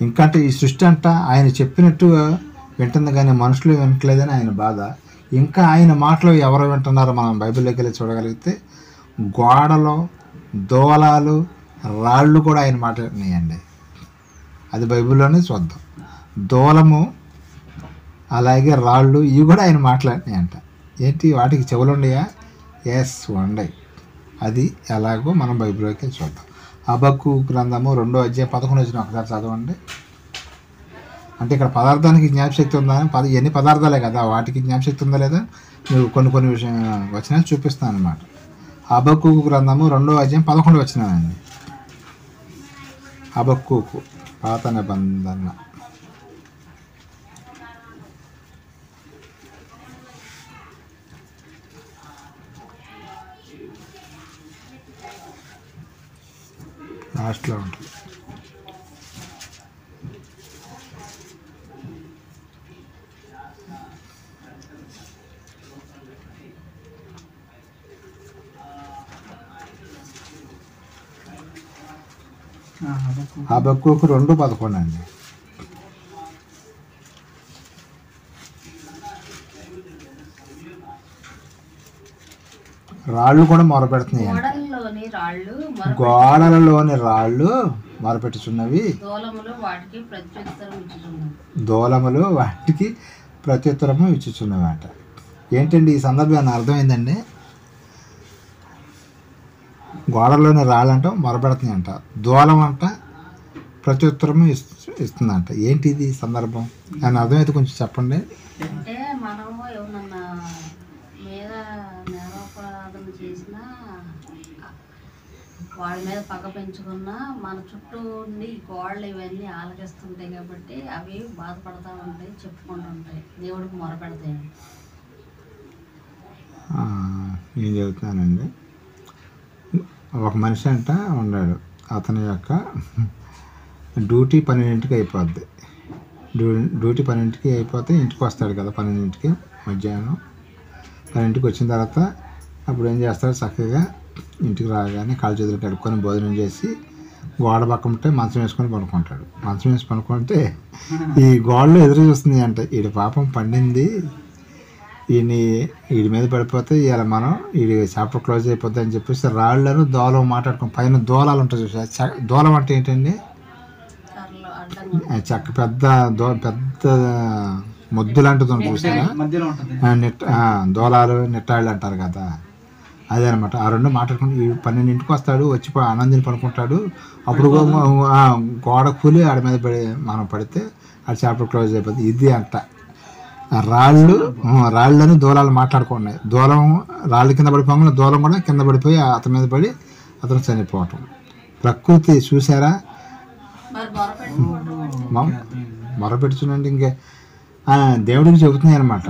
ఇంకంటే ఈ సృష్టి అంట ఆయన చెప్పినట్టు వింటుంది, కానీ మనుషులు వినట్లేదని ఆయన బాధ. ఇంకా ఆయన మాటలు ఎవరు వింటున్నారో మనం బైబిల్లోకి వెళ్ళి చూడగలిగితే గోడలు, దోలాలు, రాళ్ళు కూడా ఆయన మాట విన్నాయండి. అది బైబిల్లోనే చూద్దాం. దూలము అలాగే రాళ్ళు ఇవి కూడా ఆయన మాట్లాడినాయంట. ఏంటి వాటికి చెవులు ఉండయా? ఎస్ ఉండయి. అది ఎలాగో మనం బైబిల్లోకి చూద్దాం. హబక్కు గ్రంథము 2వ అధ్యాయం 11 ఒకసారి చదవండి. అంటే ఇక్కడ పదార్థానికి జ్ఞాపశక్తి ఉందా? ఎన్ని పదార్థాలే కదా, వాటికి జ్ఞాపశక్తి ఉందా లేదా మీకు కొన్ని విషయం వచనాలు చూపిస్తాను అనమాట. హబక్కు గ్రంథము 2వ అధ్యాయం 11 వచనాలండి. హబక్కు పాత నిబంధన. లాస్ట్లో ఉంటుంది. హబక్కు 2:11 అండి. రాళ్ళు కూడా మొరపెడుతున్నాయి. గోడలలోని రాళ్ళు మొరపెట్టుచున్నవి, దూలములు వాటికి ప్రత్యుత్తరము ఇచ్చుచున్నవి అంట. ఏంటండి ఈ సందర్భాన్ని అర్థమైందండి? గోడలోని రాళ్ళు అంట మొరపెడుతున్నాయి అంట, దూలం అంట ప్రత్యుత్తరము ఇస్తుందంట. ఏంటి ఇది సందర్భం అని అర్థమైతే కొంచెం చెప్పండి. అంటే మనము ఏమన్నా మీద నేరాపరాధం చేసినా, వాళ్ళ మీద పగ పెంచుకున్నా, మన చుట్టూ ఉండి గోడలు ఇవన్నీ ఆలకిస్తుంటాయి కాబట్టి అవి బాధపడతా ఉంటాయి, చెప్పుకుంటూ ఉంటాయి, దేవుడికి మొరపెడతాయి. నేను చెబుతున్నానండి. ఒక మనిషి అంట ఉన్నాడు. అతని యొక్క డ్యూటీ 12కి అయిపోద్ది. డ్యూటీ 12కి అయిపోతే ఇంటికి వస్తాడు కదా, 12కి మధ్యాహ్నం 12కి వచ్చిన తర్వాత అప్పుడు ఏం చేస్తాడు? చక్కగా ఇంటికి రాగానే కాళ్ళు చేతులు కడుక్కొని భోజనం చేసి గోడ పక్కన ఉంటే మంచం వేసుకొని పడుకుంటాడు. మంచం వేసి పడుకుంటే ఈ గోడలో ఎదురు చూస్తుంది అంట, వీడి పాపం పండింది, వీడి మీద పడిపోతే ఇలా మనం వీడి చాప్టర్ క్లోజ్ అయిపోద్ది అని చెప్పేసి రాళ్ళను దోలం మాట్లాడుకుని పైన దోలాలు ఉంటాయి చూసా. దోలం అంటే ఏంటండి? చెక్క పెద్ద పెద్ద ముద్దు లాంటిది ఉంటుంది చూసారా, దోలాలు నిట్టాళ్ళు అంటారు కదా, అదే అనమాట. ఆ రెండు మాట్లాడుకుని 12కి వస్తాడు, వచ్చి ఆనందిని పడుకుంటాడు. అప్పుడు గోడ కూలి ఆడి మీద మనం పడితే ఆ చాప్టర్ క్లోజ్ అయిపోతుంది. ఇది అంట రాళ్ళని దూలాలు మాట్లాడుకున్నాయి. దూలం రాళ్ళు కింద పడిపోగానే దూలం కూడా కింద పడిపోయి అతని మీద పడి అతను చనిపోవటం. ప్రకృతి చూసారా? మొరపెడుచునంటే ఇంకే దేవుడికి చెబుతున్నాయి అనమాట.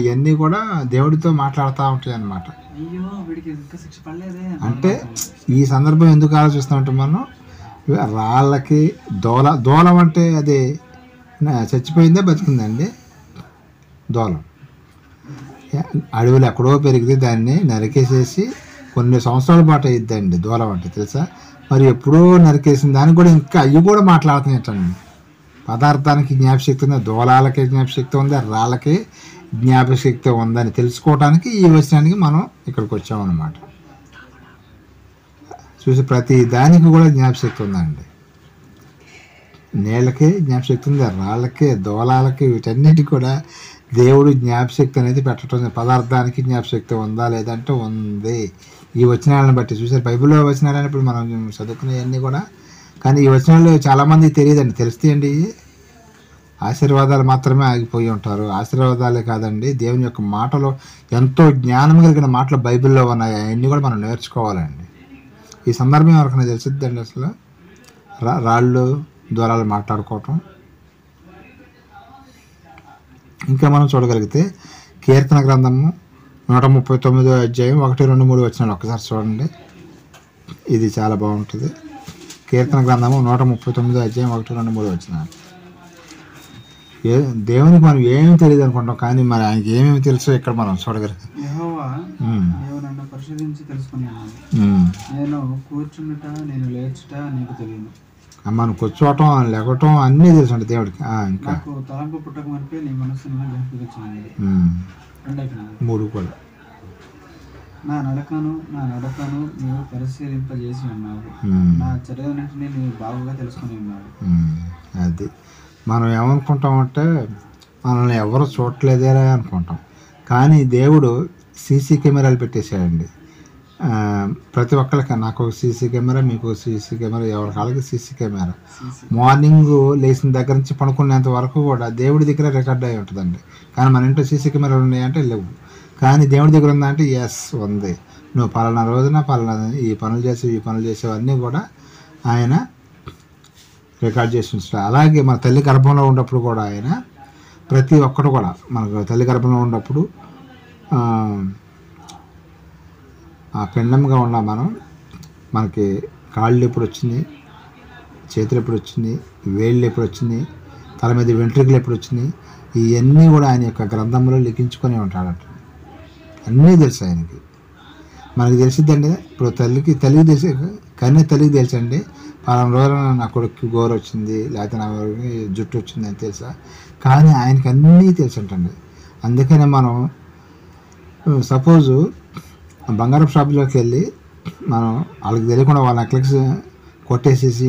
ఇవన్నీ కూడా దేవుడితో మాట్లాడుతూ ఉంటాయి అన్నమాట. అంటే ఈ సందర్భం ఎందుకు ఆలోచిస్తామంటే మనం రాళ్ళకి దూలం అంటే అది చచ్చిపోయిందే బతికిందండి. దూలం అడవులు ఎక్కడో పెరిగితే దాన్ని నరికేసేసి కొన్ని సంవత్సరాల పాటు అయ్యిద్దండి దూలం అంటే, తెలుసా? మరి ఎప్పుడో నరికేసిన దానికి కూడా ఇంకా అవి కూడా మాట్లాడుతున్నాయంటండి. పదార్థానికి జ్ఞాపశక్తి ఉంది, దూలాలకి జ్ఞాపశక్తి ఉంది, రాళ్ళకి జ్ఞాపశక్తి ఉందని తెలుసుకోవడానికి ఈ వచనానికి మనం ఇక్కడికి వచ్చామన్నమాట. చూసి ప్రతి దానికి కూడా జ్ఞాపశక్తి ఉందండి. నీళ్ళకి జ్ఞాపశక్తి ఉంది, రాళ్ళకి, దూలాలకి, వీటన్నిటికి కూడా దేవుడు జ్ఞాపశక్తి అనేది పెట్టడం. పదార్థానికి జ్ఞాపశక్తి ఉందా లేదంటే ఉంది. ఈ వచనాలను బట్టి చూసారు, బైబిల్లో వచనాలని ఇప్పుడు మనం చదువుకునేవన్నీ కూడా. కానీ ఈ వచనాలు చాలామందికి తెలియదండి. తెలుస్తాయండి, ఆశీర్వాదాలు మాత్రమే ఆగిపోయి ఉంటారు. ఆశీర్వాదాలే కాదండి, దేవుని యొక్క మాటలో ఎంతో జ్ఞానం కలిగిన మాటలు బైబిల్లో ఉన్నాయి. అవన్నీ కూడా మనం నేర్చుకోవాలండి. ఈ సందర్భం ఎవరికైనా తెలిసిద్దండి అసలు? రాళ్ళు ద్వారాలు మాట్లాడుకోవటం. ఇంకా మనం చూడగలిగితే కీర్తన గ్రంథము 139వ అధ్యాయం 1, 2, 3 వచనాలు ఒక్కసారి చూడండి. ఇది చాలా బాగుంటుంది. కీర్తన గ్రంథము 139వ అధ్యాయం 1, 2, 3 వచనాలు. దేవునికి మనం ఏమేమి తెలియదు అనుకుంటాం, కానీ మరి ఆయనకి ఏమేమి తెలుసో ఇక్కడ మనం చూడగలిగాం. పరిశోధించి తెలుసుకుని నేను కూర్చుండుట నేను లేచుట నీకు తెలియను. మనం కూర్చోవటం లేకటం అన్నీ తెలుసు అంటే దేవుడికి. ఇంకా తలంపు పుట్టక మనపై నీ మనసును జ్ఞాపకం 3 కూడా నా నడకను నీవు పరిశీలింపజేసి ఉన్నావు, నా చర్యలన్నింటినీ నీవు బాగుగా తెలుసుకుని ఉన్నావు. అది మనం ఏమనుకుంటామంటే మనల్ని ఎవరు చూడలేదేరా అనుకుంటాం, కానీ దేవుడు సీసీ కెమెరాలు పెట్టేశాడండి. ప్రతి ఒక్కరికి, నాకు ఒక సీసీ కెమెరా, మీకు ఒక సీసీ కెమెరా, ఎవరి కాళ్ళకి సీసీ కెమెరా. మార్నింగ్ లేచిన దగ్గర నుంచి పడుకునేంత వరకు కూడా దేవుడి దగ్గర రికార్డ్ అయి ఉంటుందండి. కానీ మన ఇంట్లో సీసీ కెమెరాలు ఉన్నాయంటే లేవు, కానీ దేవుడి దగ్గర ఉందంటే ఎస్ ఉంది. నువ్వు పలానా రోజున పలానా ఈ పనులు చేసేవన్నీ కూడా ఆయన రికార్డ్ చేసి ఉంచుతాడు. అలాగే మన తల్లి గర్భంలో ఉన్నప్పుడు కూడా ఆయన ప్రతి ఒక్కరు కూడా, మనకు తల్లి గర్భంలో ఉన్నప్పుడు ఆ పిండంగా ఉన్న మనకి కాళ్ళు ఎప్పుడు వచ్చింది, చేతులు ఎప్పుడు వచ్చింది, వేళ్ళు ఎప్పుడు వచ్చింది, తల మీద వెంట్రుకలు ఎప్పుడు వచ్చినాయి, ఇవన్నీ కూడా ఆయన యొక్క గ్రంథంలో లిఖించుకొని ఉంటాడట. అన్నీ తెలుసు ఆయనకి. మనకి తెలిసిద్దండి. ఇప్పుడు తల్లికి తెలిసి, కన్య తల్లికి తెలుసండి, పలానా రోజున నా కొడుకు గోరు వచ్చింది, లేకపోతే నా జుట్టు వచ్చింది అని తెలుసా. కానీ ఆయనకి అన్నీ తెలుసు అంటండి. అందుకనే మనం సపోజు బంగారం షాపులోకి వెళ్ళి మనం వాళ్ళకి తెలియకుండా వాళ్ళ నెక్లెస్ కొట్టేసేసి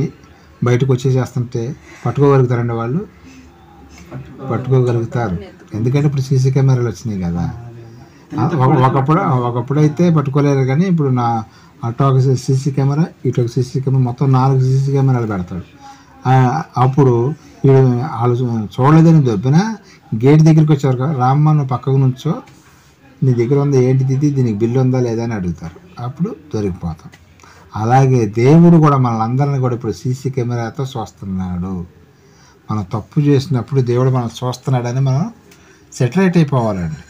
బయటకు వచ్చేసేస్తుంటే పట్టుకోగలుగుతారండి వాళ్ళు? పట్టుకోగలుగుతారు. ఎందుకంటే ఇప్పుడు సీసీ కెమెరాలు వచ్చినాయి కదా. ఒకప్పుడు అయితే పట్టుకోలేరు, కానీ ఇప్పుడు అటు ఒక సీసీ కెమెరా, ఇటు ఒక సీసీ కెమెరా, మొత్తం 4 సీసీ కెమెరాలు పెడతాడు. అప్పుడు వాళ్ళు చూడలేదని దొబ్బినా గేట్ దగ్గరికి వచ్చారు, రామ్మను పక్కకు నుంచో, నీ దగ్గర ఉందా ఏంటిది, దీనికి బిల్లు ఉందా లేదా అని అడుగుతారు. అప్పుడు దొరికిపోతాం. అలాగే దేవుడు కూడా మనల్ని కూడా ఇప్పుడు సీసీ కెమెరాతో చూస్తున్నాడు. మనం తప్పు చేసినప్పుడు దేవుడు మనం చూస్తున్నాడని మనం సెటిలైట్ అయిపోవాలండి.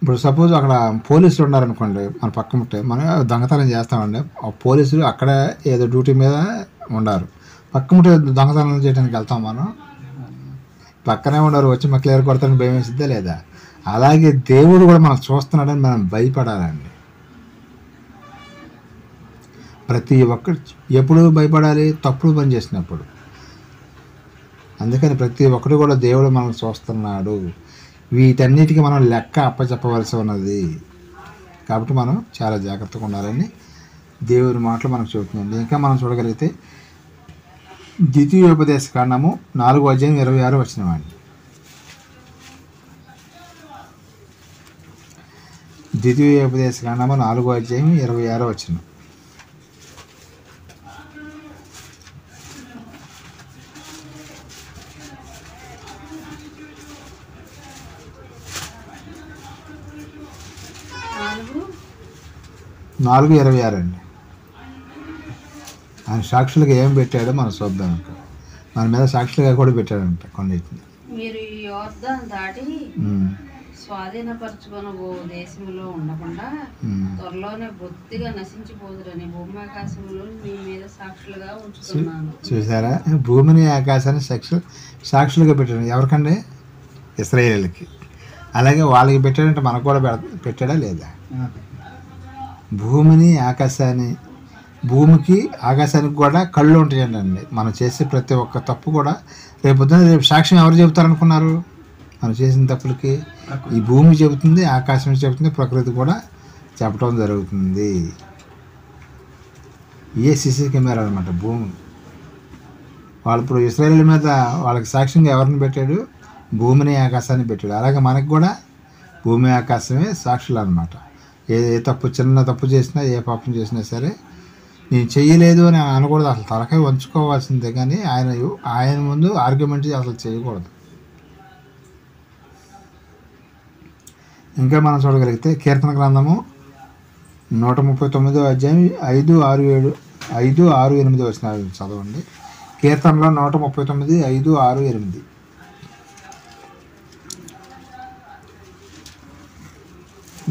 ఇప్పుడు సపోజ్ అక్కడ పోలీసులు ఉన్నారనుకోండి, మన పక్క ముట్టే మనం దొంగతనం చేస్తామండి. ఆ పోలీసులు అక్కడ ఏదో డ్యూటీ మీద ఉండారు, పక్క ముట్టే దొంగతనం చేయడానికి వెళ్తాం. మనం పక్కనే ఉండరు, వచ్చి మాకు క్లియర్ కొడతానని భయం వేసిద్దా లేదా? అలాగే దేవుడు కూడా మనం చూస్తున్నాడని మనం భయపడాలండి. ప్రతి ఒక్కరు ఎప్పుడు భయపడాలి? తప్పుడు పని చేసినప్పుడు. అందుకని ప్రతి ఒక్కరు కూడా దేవుడు మనం చూస్తున్నాడు. వీటన్నిటికీ మనం లెక్క అప్పచెప్పవలసి ఉన్నది. కాబట్టి మనం చాలా జాగ్రత్తగా ఉండాలని దేవుని మాటలు మనకు చెబుతుందండి. ఇంకా మనం చూడగలిగితే ద్వితీయోపదేశ కాండము 4వ అధ్యాయం 26వ వచనం అండి. ద్వితీయోపదేశ కాండము 4వ అధ్యాయం 26వ వచనం. నాలుగు 4:26 అండి. ఆయన సాక్షులుగా ఏం పెట్టాడో మనం చూద్దాం. ఇంకా మన మీద సాక్షులుగా కూడా పెట్టాడంట కొన్నిటిని. మీరు ఈ యోర్దాను దాటి స్వాధీనపరచుకొని ఓ దేశంలో ఉండకుండా త్వరలోనే బొత్తిగా నశించిపోదురని భూమి ఆకాశములు మీ మీద సాక్షులుగా ఉంచుతున్నాను. చూసారా, భూమిని ఆకాశాన్ని సాక్షులుగా పెట్టాడు. ఎవరికండి? ఇశ్రాయేలుకి. అలాగే వాళ్ళకి పెట్టాడంటే మనకు కూడా పెట్టాడా లేదా? భూమిని ఆకాశాన్ని, భూమికి ఆకాశానికి కూడా కళ్ళు ఉంటాయండి. మనం చేసే ప్రతి ఒక్క తప్పు కూడా రేపు సాక్ష్యం ఎవరు చెబుతారనుకున్నారు? మనం చేసిన తప్పులకి ఈ భూమి చెబుతుంది, ఆకాశం చెబుతుంది, ప్రకృతి కూడా చెప్పడం జరుగుతుంది. ఏ సీసీ కెమెరా అనమాట భూమి. వాళ్ళు ఇప్పుడు ఇశ్రాయేలు మీద వాళ్ళకి సాక్ష్యంగా ఎవరిని పెట్టాడు? భూమిని ఆకాశాన్ని పెట్టాడు. అలాగే మనకు కూడా భూమి ఆకాశమే సాక్షులు అనమాట. ఏ తప్పు, చిన్న తప్పు చేసినా, ఏ పాపం చేసినా సరే నేను చెయ్యలేదు అని అనకూడదు. అసలు తలకాయ వంచుకోవాల్సిందే, కానీ ఆయన ముందు ఆర్గ్యుమెంట్ అసలు చేయకూడదు. ఇంకా మనం చూడగలిగితే కీర్తన గ్రంథము 139వ అధ్యాయం 5, 6, 7, 5, 6, 8 వచనాలు చదవండి. కీర్తనలో 139, 5, 6, 8.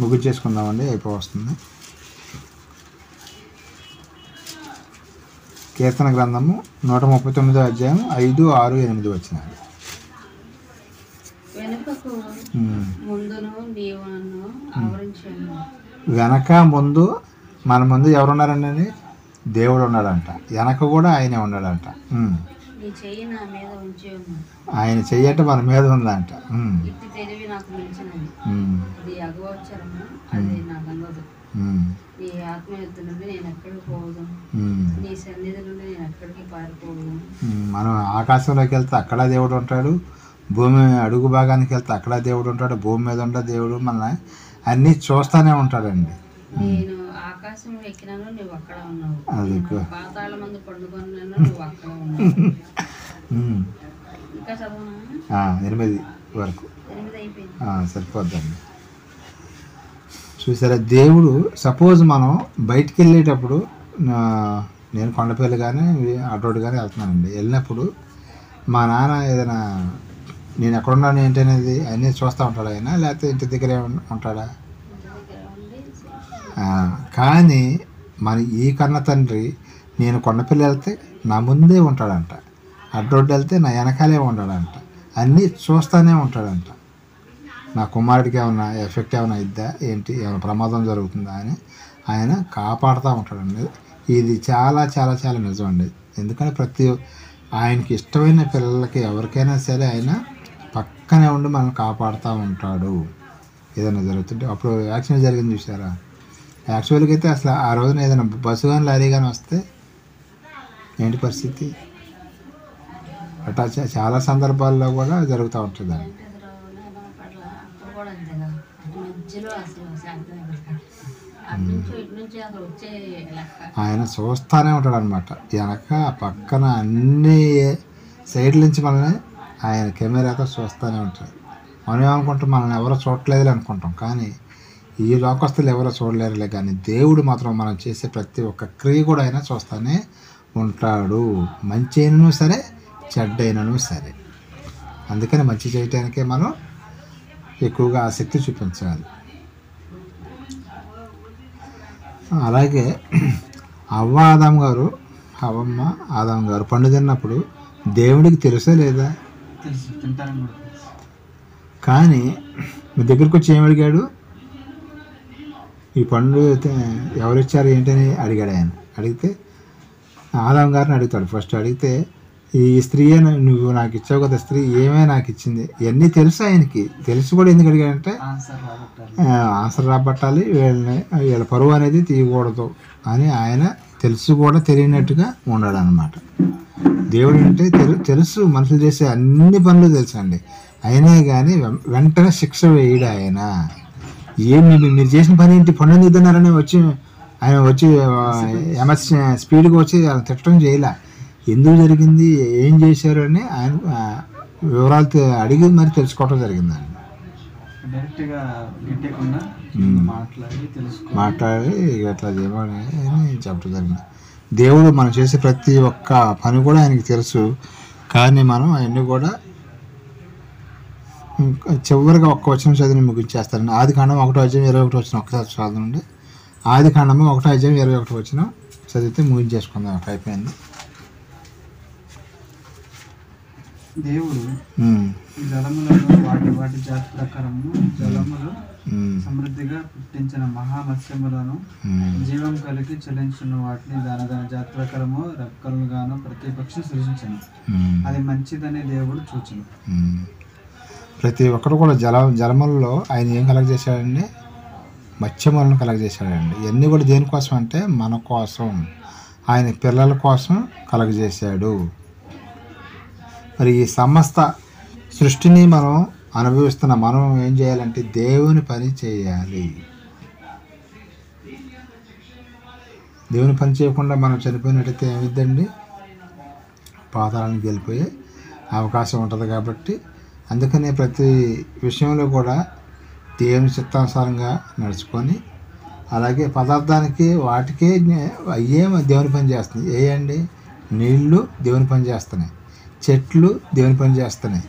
ముగ్గు చేసుకుందామండి, అయిపోవస్తుంది. కీర్తన గ్రంథము 139వ అధ్యాయం 5, 6, 8 వచనాలు. వెనక ముందు మన ముందు ఎవరున్నారండి? దేవుడు ఉన్నాడంట. వెనక కూడా ఆయనే ఉన్నాడంట. ఆయన చెయ్యి అంటే మన మీద ఉందంట. మనం ఆకాశంలోకి వెళ్తే అక్కడ దేవుడు ఉంటాడు, భూమి అడుగు భాగానికి వెళ్తే అక్కడ దేవుడు ఉంటాడు, భూమి మీద ఉండే దేవుడు మన అన్నీ చూస్తూనే ఉంటాడండి. అది 8 వరకు సరిపోద్దండి. చూసారా, దేవుడు సపోజ్ మనం బయటికి వెళ్ళేటప్పుడు, నేను కొండపల్లి కానీ అటోడు కానీ వెళ్తున్నానండి, వెళ్ళినప్పుడు మా నాన్న ఏదైనా నేను ఎక్కడున్నాను ఏంటి అనేది అన్నీ చూస్తూ ఉంటాడు ఆయన, లేకపోతే ఇంటి దగ్గరే ఉంటాడా? కానీ మన ఈ కన్న తండ్రి నేను కొండపల్లి వెళ్తే నా ముందే ఉంటాడంట, అడ్డొడ్డు వెళ్తే నా వెనకాలే ఉంటాడంట, అన్నీ చూస్తూనే ఉంటాడంట. నా కుమారుడికి ఏమైనా ఎఫెక్ట్ ఏమైనా ఇద్దా ఏంటి, ఏమైనా ప్రమాదం జరుగుతుందా అని ఆయన కాపాడుతూ ఉంటాడండి. ఇది చాలా చాలా చాలా నిజం అండి. ఎందుకంటే ఆయనకి ఇష్టమైన పిల్లలకి ఎవరికైనా సరే ఆయన పక్కనే ఉండి మనం కాపాడుతూ ఉంటాడు. ఏదైనా జరుగుతుంటే అప్పుడు యాక్సిడెంట్ జరిగింది చూసారా, యాక్చువల్గా అయితే అసలు ఆ రోజున ఏదైనా బస్సు కానీ లారీ కానీ వస్తే ఏంటి పరిస్థితి? అట్లా చాలా సందర్భాల్లో కూడా జరుగుతూ ఉంటుందండి. ఆయన చూస్తూనే ఉంటాడు అనమాట. వెనక పక్కన అన్ని సైడ్ల నుంచి మనల్ని ఆయన కెమెరాతో చూస్తూనే ఉంటాడు. మనం ఏమనుకుంటాం, మనల్ని ఎవరో చూడలేదులే అనుకుంటాం, కానీ ఈ లోకస్తులు ఎవరో చూడలేరులే, కానీ దేవుడు మాత్రం మనం చేసే ప్రతి ఒక్క క్రియ కూడా ఆయన చూస్తూనే ఉంటాడు. మంచి అయినను సరే, చెడ్డైనను సరే. అందుకని మంచి చేయటానికే మనం ఎక్కువగా ఆసక్తి చూపించాలి. అలాగే హవ్వమ్మ ఆదాం గారు పండు తిన్నప్పుడు దేవుడికి తెలుసా లేదా? కానీ మీ దగ్గరికి వచ్చి ఏమి అడిగాడు? ఈ పండు ఎవరిచ్చారు ఏంటని అడిగాడు ఆయన. అడిగితే ఆదాం గారిని అడుగుతాడు. ఫస్ట్ అడిగితే ఈ స్త్రీయే నువ్వు నాకు ఇచ్చావు కదా, స్త్రీ ఏమే నాకు ఇచ్చింది, ఇవన్నీ తెలుసు ఆయనకి. తెలుసు కూడా ఎందుకు అడిగాడంటే ఆన్సర్ రాబట్టాలి, వీళ్ళ పరువు అనేది తీయకూడదు అని ఆయన తెలుసు కూడా తెలియనట్టుగా ఉన్నాడు అనమాట. దేవుడు అంటే తెలుసు, మనుషులు చేసే అన్ని పనులు తెలుసు అండి. అయినా కానీ వెంటనే శిక్ష వేయడు ఆయన. ఏమి మీరు చేసిన పని ఏంటి, పండు తిన్నారని ఆయన వచ్చి స్పీడ్గా వచ్చి తిట్టడం చేయలే. ఎందుకు జరిగింది, ఏం చేశారు అని ఆయన వివరాలు అడిగి మరి తెలుసుకోవటం జరిగిందండి. మాట్లాడి ఇట్లా చేయమని చెప్పడం జరిగింది. దేవుడు మనం చేసే ప్రతి ఒక్క పని కూడా ఆయనకి తెలుసు. కానీ మనం అవన్నీ కూడా చివరిగా ఒక్క వచనం చదివి ముగించేస్తారండి. ఆదికాండం 1:21 ఒకసారి చదవండి. ఆదికాండము 1:21 చదివితే ముగించేసుకుందాం. అక్కడ అయిపోయింది. దేవుడు జలములను వాటి వాటి జాతి ప్రకారము జలములు సమృద్ధిగా పుట్టించిన మహామత్స్యములను జీవం కలిగి చెల్లించిన వాటిని దాని జాతి ప్రకారము రెక్కలుగాను ప్రతి పక్షి సృజించను. అది మంచిదని దేవుడు చూచను. ప్రతి ఒక్కరు కూడా జలములలో ఆయన ఏం కలగజేశాడండి? మత్స్యములను కలగజేశాడండి. ఇవన్నీ కూడా దేనికోసం అంటే మన కోసం, ఆయన పిల్లల కోసం కలగజేశాడు. మరి ఈ సమస్త సృష్టిని మనం అనుభవిస్తున్న మనం ఏం చేయాలంటే దేవుని పని చేయాలి. దేవుని పని చేయకుండా మనం చనిపోయినట్టయితే ఏమిద్దండి? పాతాళానికి వెళ్ళిపోయే అవకాశం ఉంటుంది. కాబట్టి అందుకనే ప్రతి విషయంలో కూడా దేవుని చిత్తానుసారంగా నడుచుకొని, అలాగే పదార్థానికి వాటికే అయ్యే దేవుని పని చేస్తుంది. ఏయండి? నీళ్ళు దేవుని పని చేస్తున్నాయి, చెట్లు దేవుని పని చేస్తున్నాయి,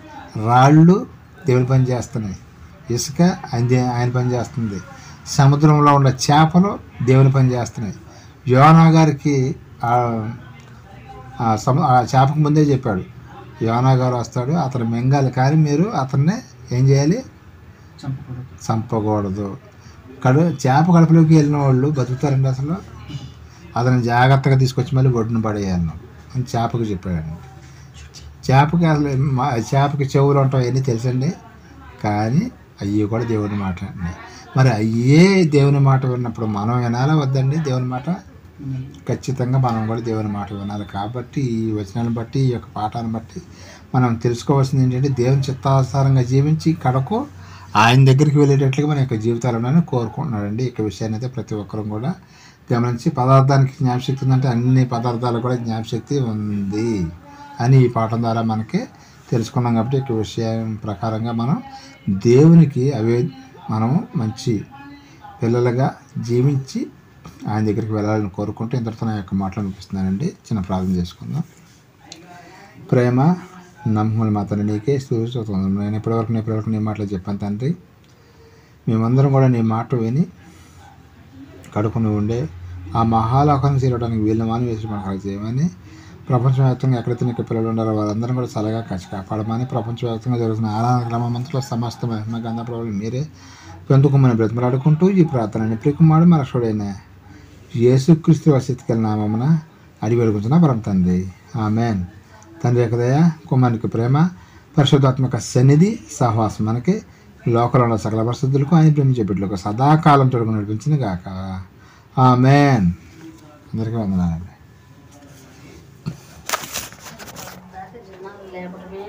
రాళ్ళు దేవుని పని చేస్తున్నాయి, ఇసుక ఆయన పని చేస్తుంది, సముద్రంలో ఉన్న చేపలు దేవుని పని చేస్తున్నాయి. యోనా గారికి ఆ చేపకు ముందే చెప్పాడు, యోనా గారు వస్తాడు, అతను మింగాలి, కానీ మీరు అతన్ని ఏం చేయాలి? చంపకూడదు. చేప కడుపులోకి వెళ్ళిన వాళ్ళు బతుకుతారండి అసలు? అతను జాగ్రత్తగా తీసుకొచ్చి మళ్ళీ ఒడ్డున పడేయాలి అని చేపకు చెప్పాడండి. చేపకి అసలు చేపకి చెవులు ఉంటాం అవన్నీ తెలుసండి, కానీ అయ్యి కూడా దేవుని మాట అండి. మరి అయ్యే దేవుని మాట విన్నప్పుడు మనం వినాలా వద్దండి? దేవుని మాట ఖచ్చితంగా మనం కూడా దేవుని మాట వినాలి. కాబట్టి ఈ వచనాలను బట్టి, ఈ యొక్క పాఠాలను బట్టి మనం తెలుసుకోవాల్సింది ఏంటంటే దేవుని చిత్తానుసారంగా జీవించి కడకు ఆయన దగ్గరికి వెళ్ళేటట్లుగా మన యొక్క జీవితాలు ఉన్నాయని కోరుకుంటున్నాడండి. ఈ విషయాన్ని అయితే ప్రతి ఒక్కరూ కూడా గమనించి, పదార్థానికి జ్ఞాపశక్తి ఉందంటే అన్ని పదార్థాలు కూడా జ్ఞాపశక్తి ఉంది అని ఈ పాఠం ద్వారా మనకి తెలుసుకున్నాం. కాబట్టి ఈ విషయం ప్రకారంగా మనం దేవునికి మనము మంచి పిల్లలుగా జీవించి ఆయన దగ్గరికి వెళ్ళాలని కోరుకుంటూ ఇంతటితో నా యొక్క మాటలు అనిపిస్తున్నానండి. చిన్న ప్రార్థన చేసుకుందాం. ప్రేమ నమ్మకముల మాత్రం నీకే స్తోత్రం. నేను ఇప్పటివరకు నీ మాటలు చెప్పాను తండ్రి. మేమందరం కూడా నీ మాట విని కడుపుని ఉండే ఆ మహాలోకానికి చేరడానికి వీళ్ళ మాని వేసి మనకు చేయమని, ప్రపంచవ్యాప్తంగా ఎక్కడైతే నీకు పిల్లలు ఉండారో వారందరం కూడా చల్లగా కాపాడమని, ప్రపంచవ్యాప్తంగా జరుగుతున్న ఆరాధన క్రమమంతలో సమస్త మహిమ గంధ ప్రభువులు మీరే పెందుకోమని బ్రతిమలాడుకుంటూ ఈ ప్రార్థనని ప్రియకుమారుడు మన రక్షకుడైన యేసుక్రీస్తు వసితికల నామమున అడిగి వేడుకుంటున్నా పరమ తండ్రి. ఆమేన్. తండ్రి యొక్క దయ, కుమారునికి ప్రేమ, పరిశుద్ధాత్మక సన్నిధి సహవాసం మనకి లోకంలో ఉన్న సకల పరిస్థితులకు ఆయన ప్రేమించే బిడ్డలకు సదాకాలం తొడుగు నడిపించింది గాక. ఆమేన్. అందరికీ వందనాలండి. లేకపోతే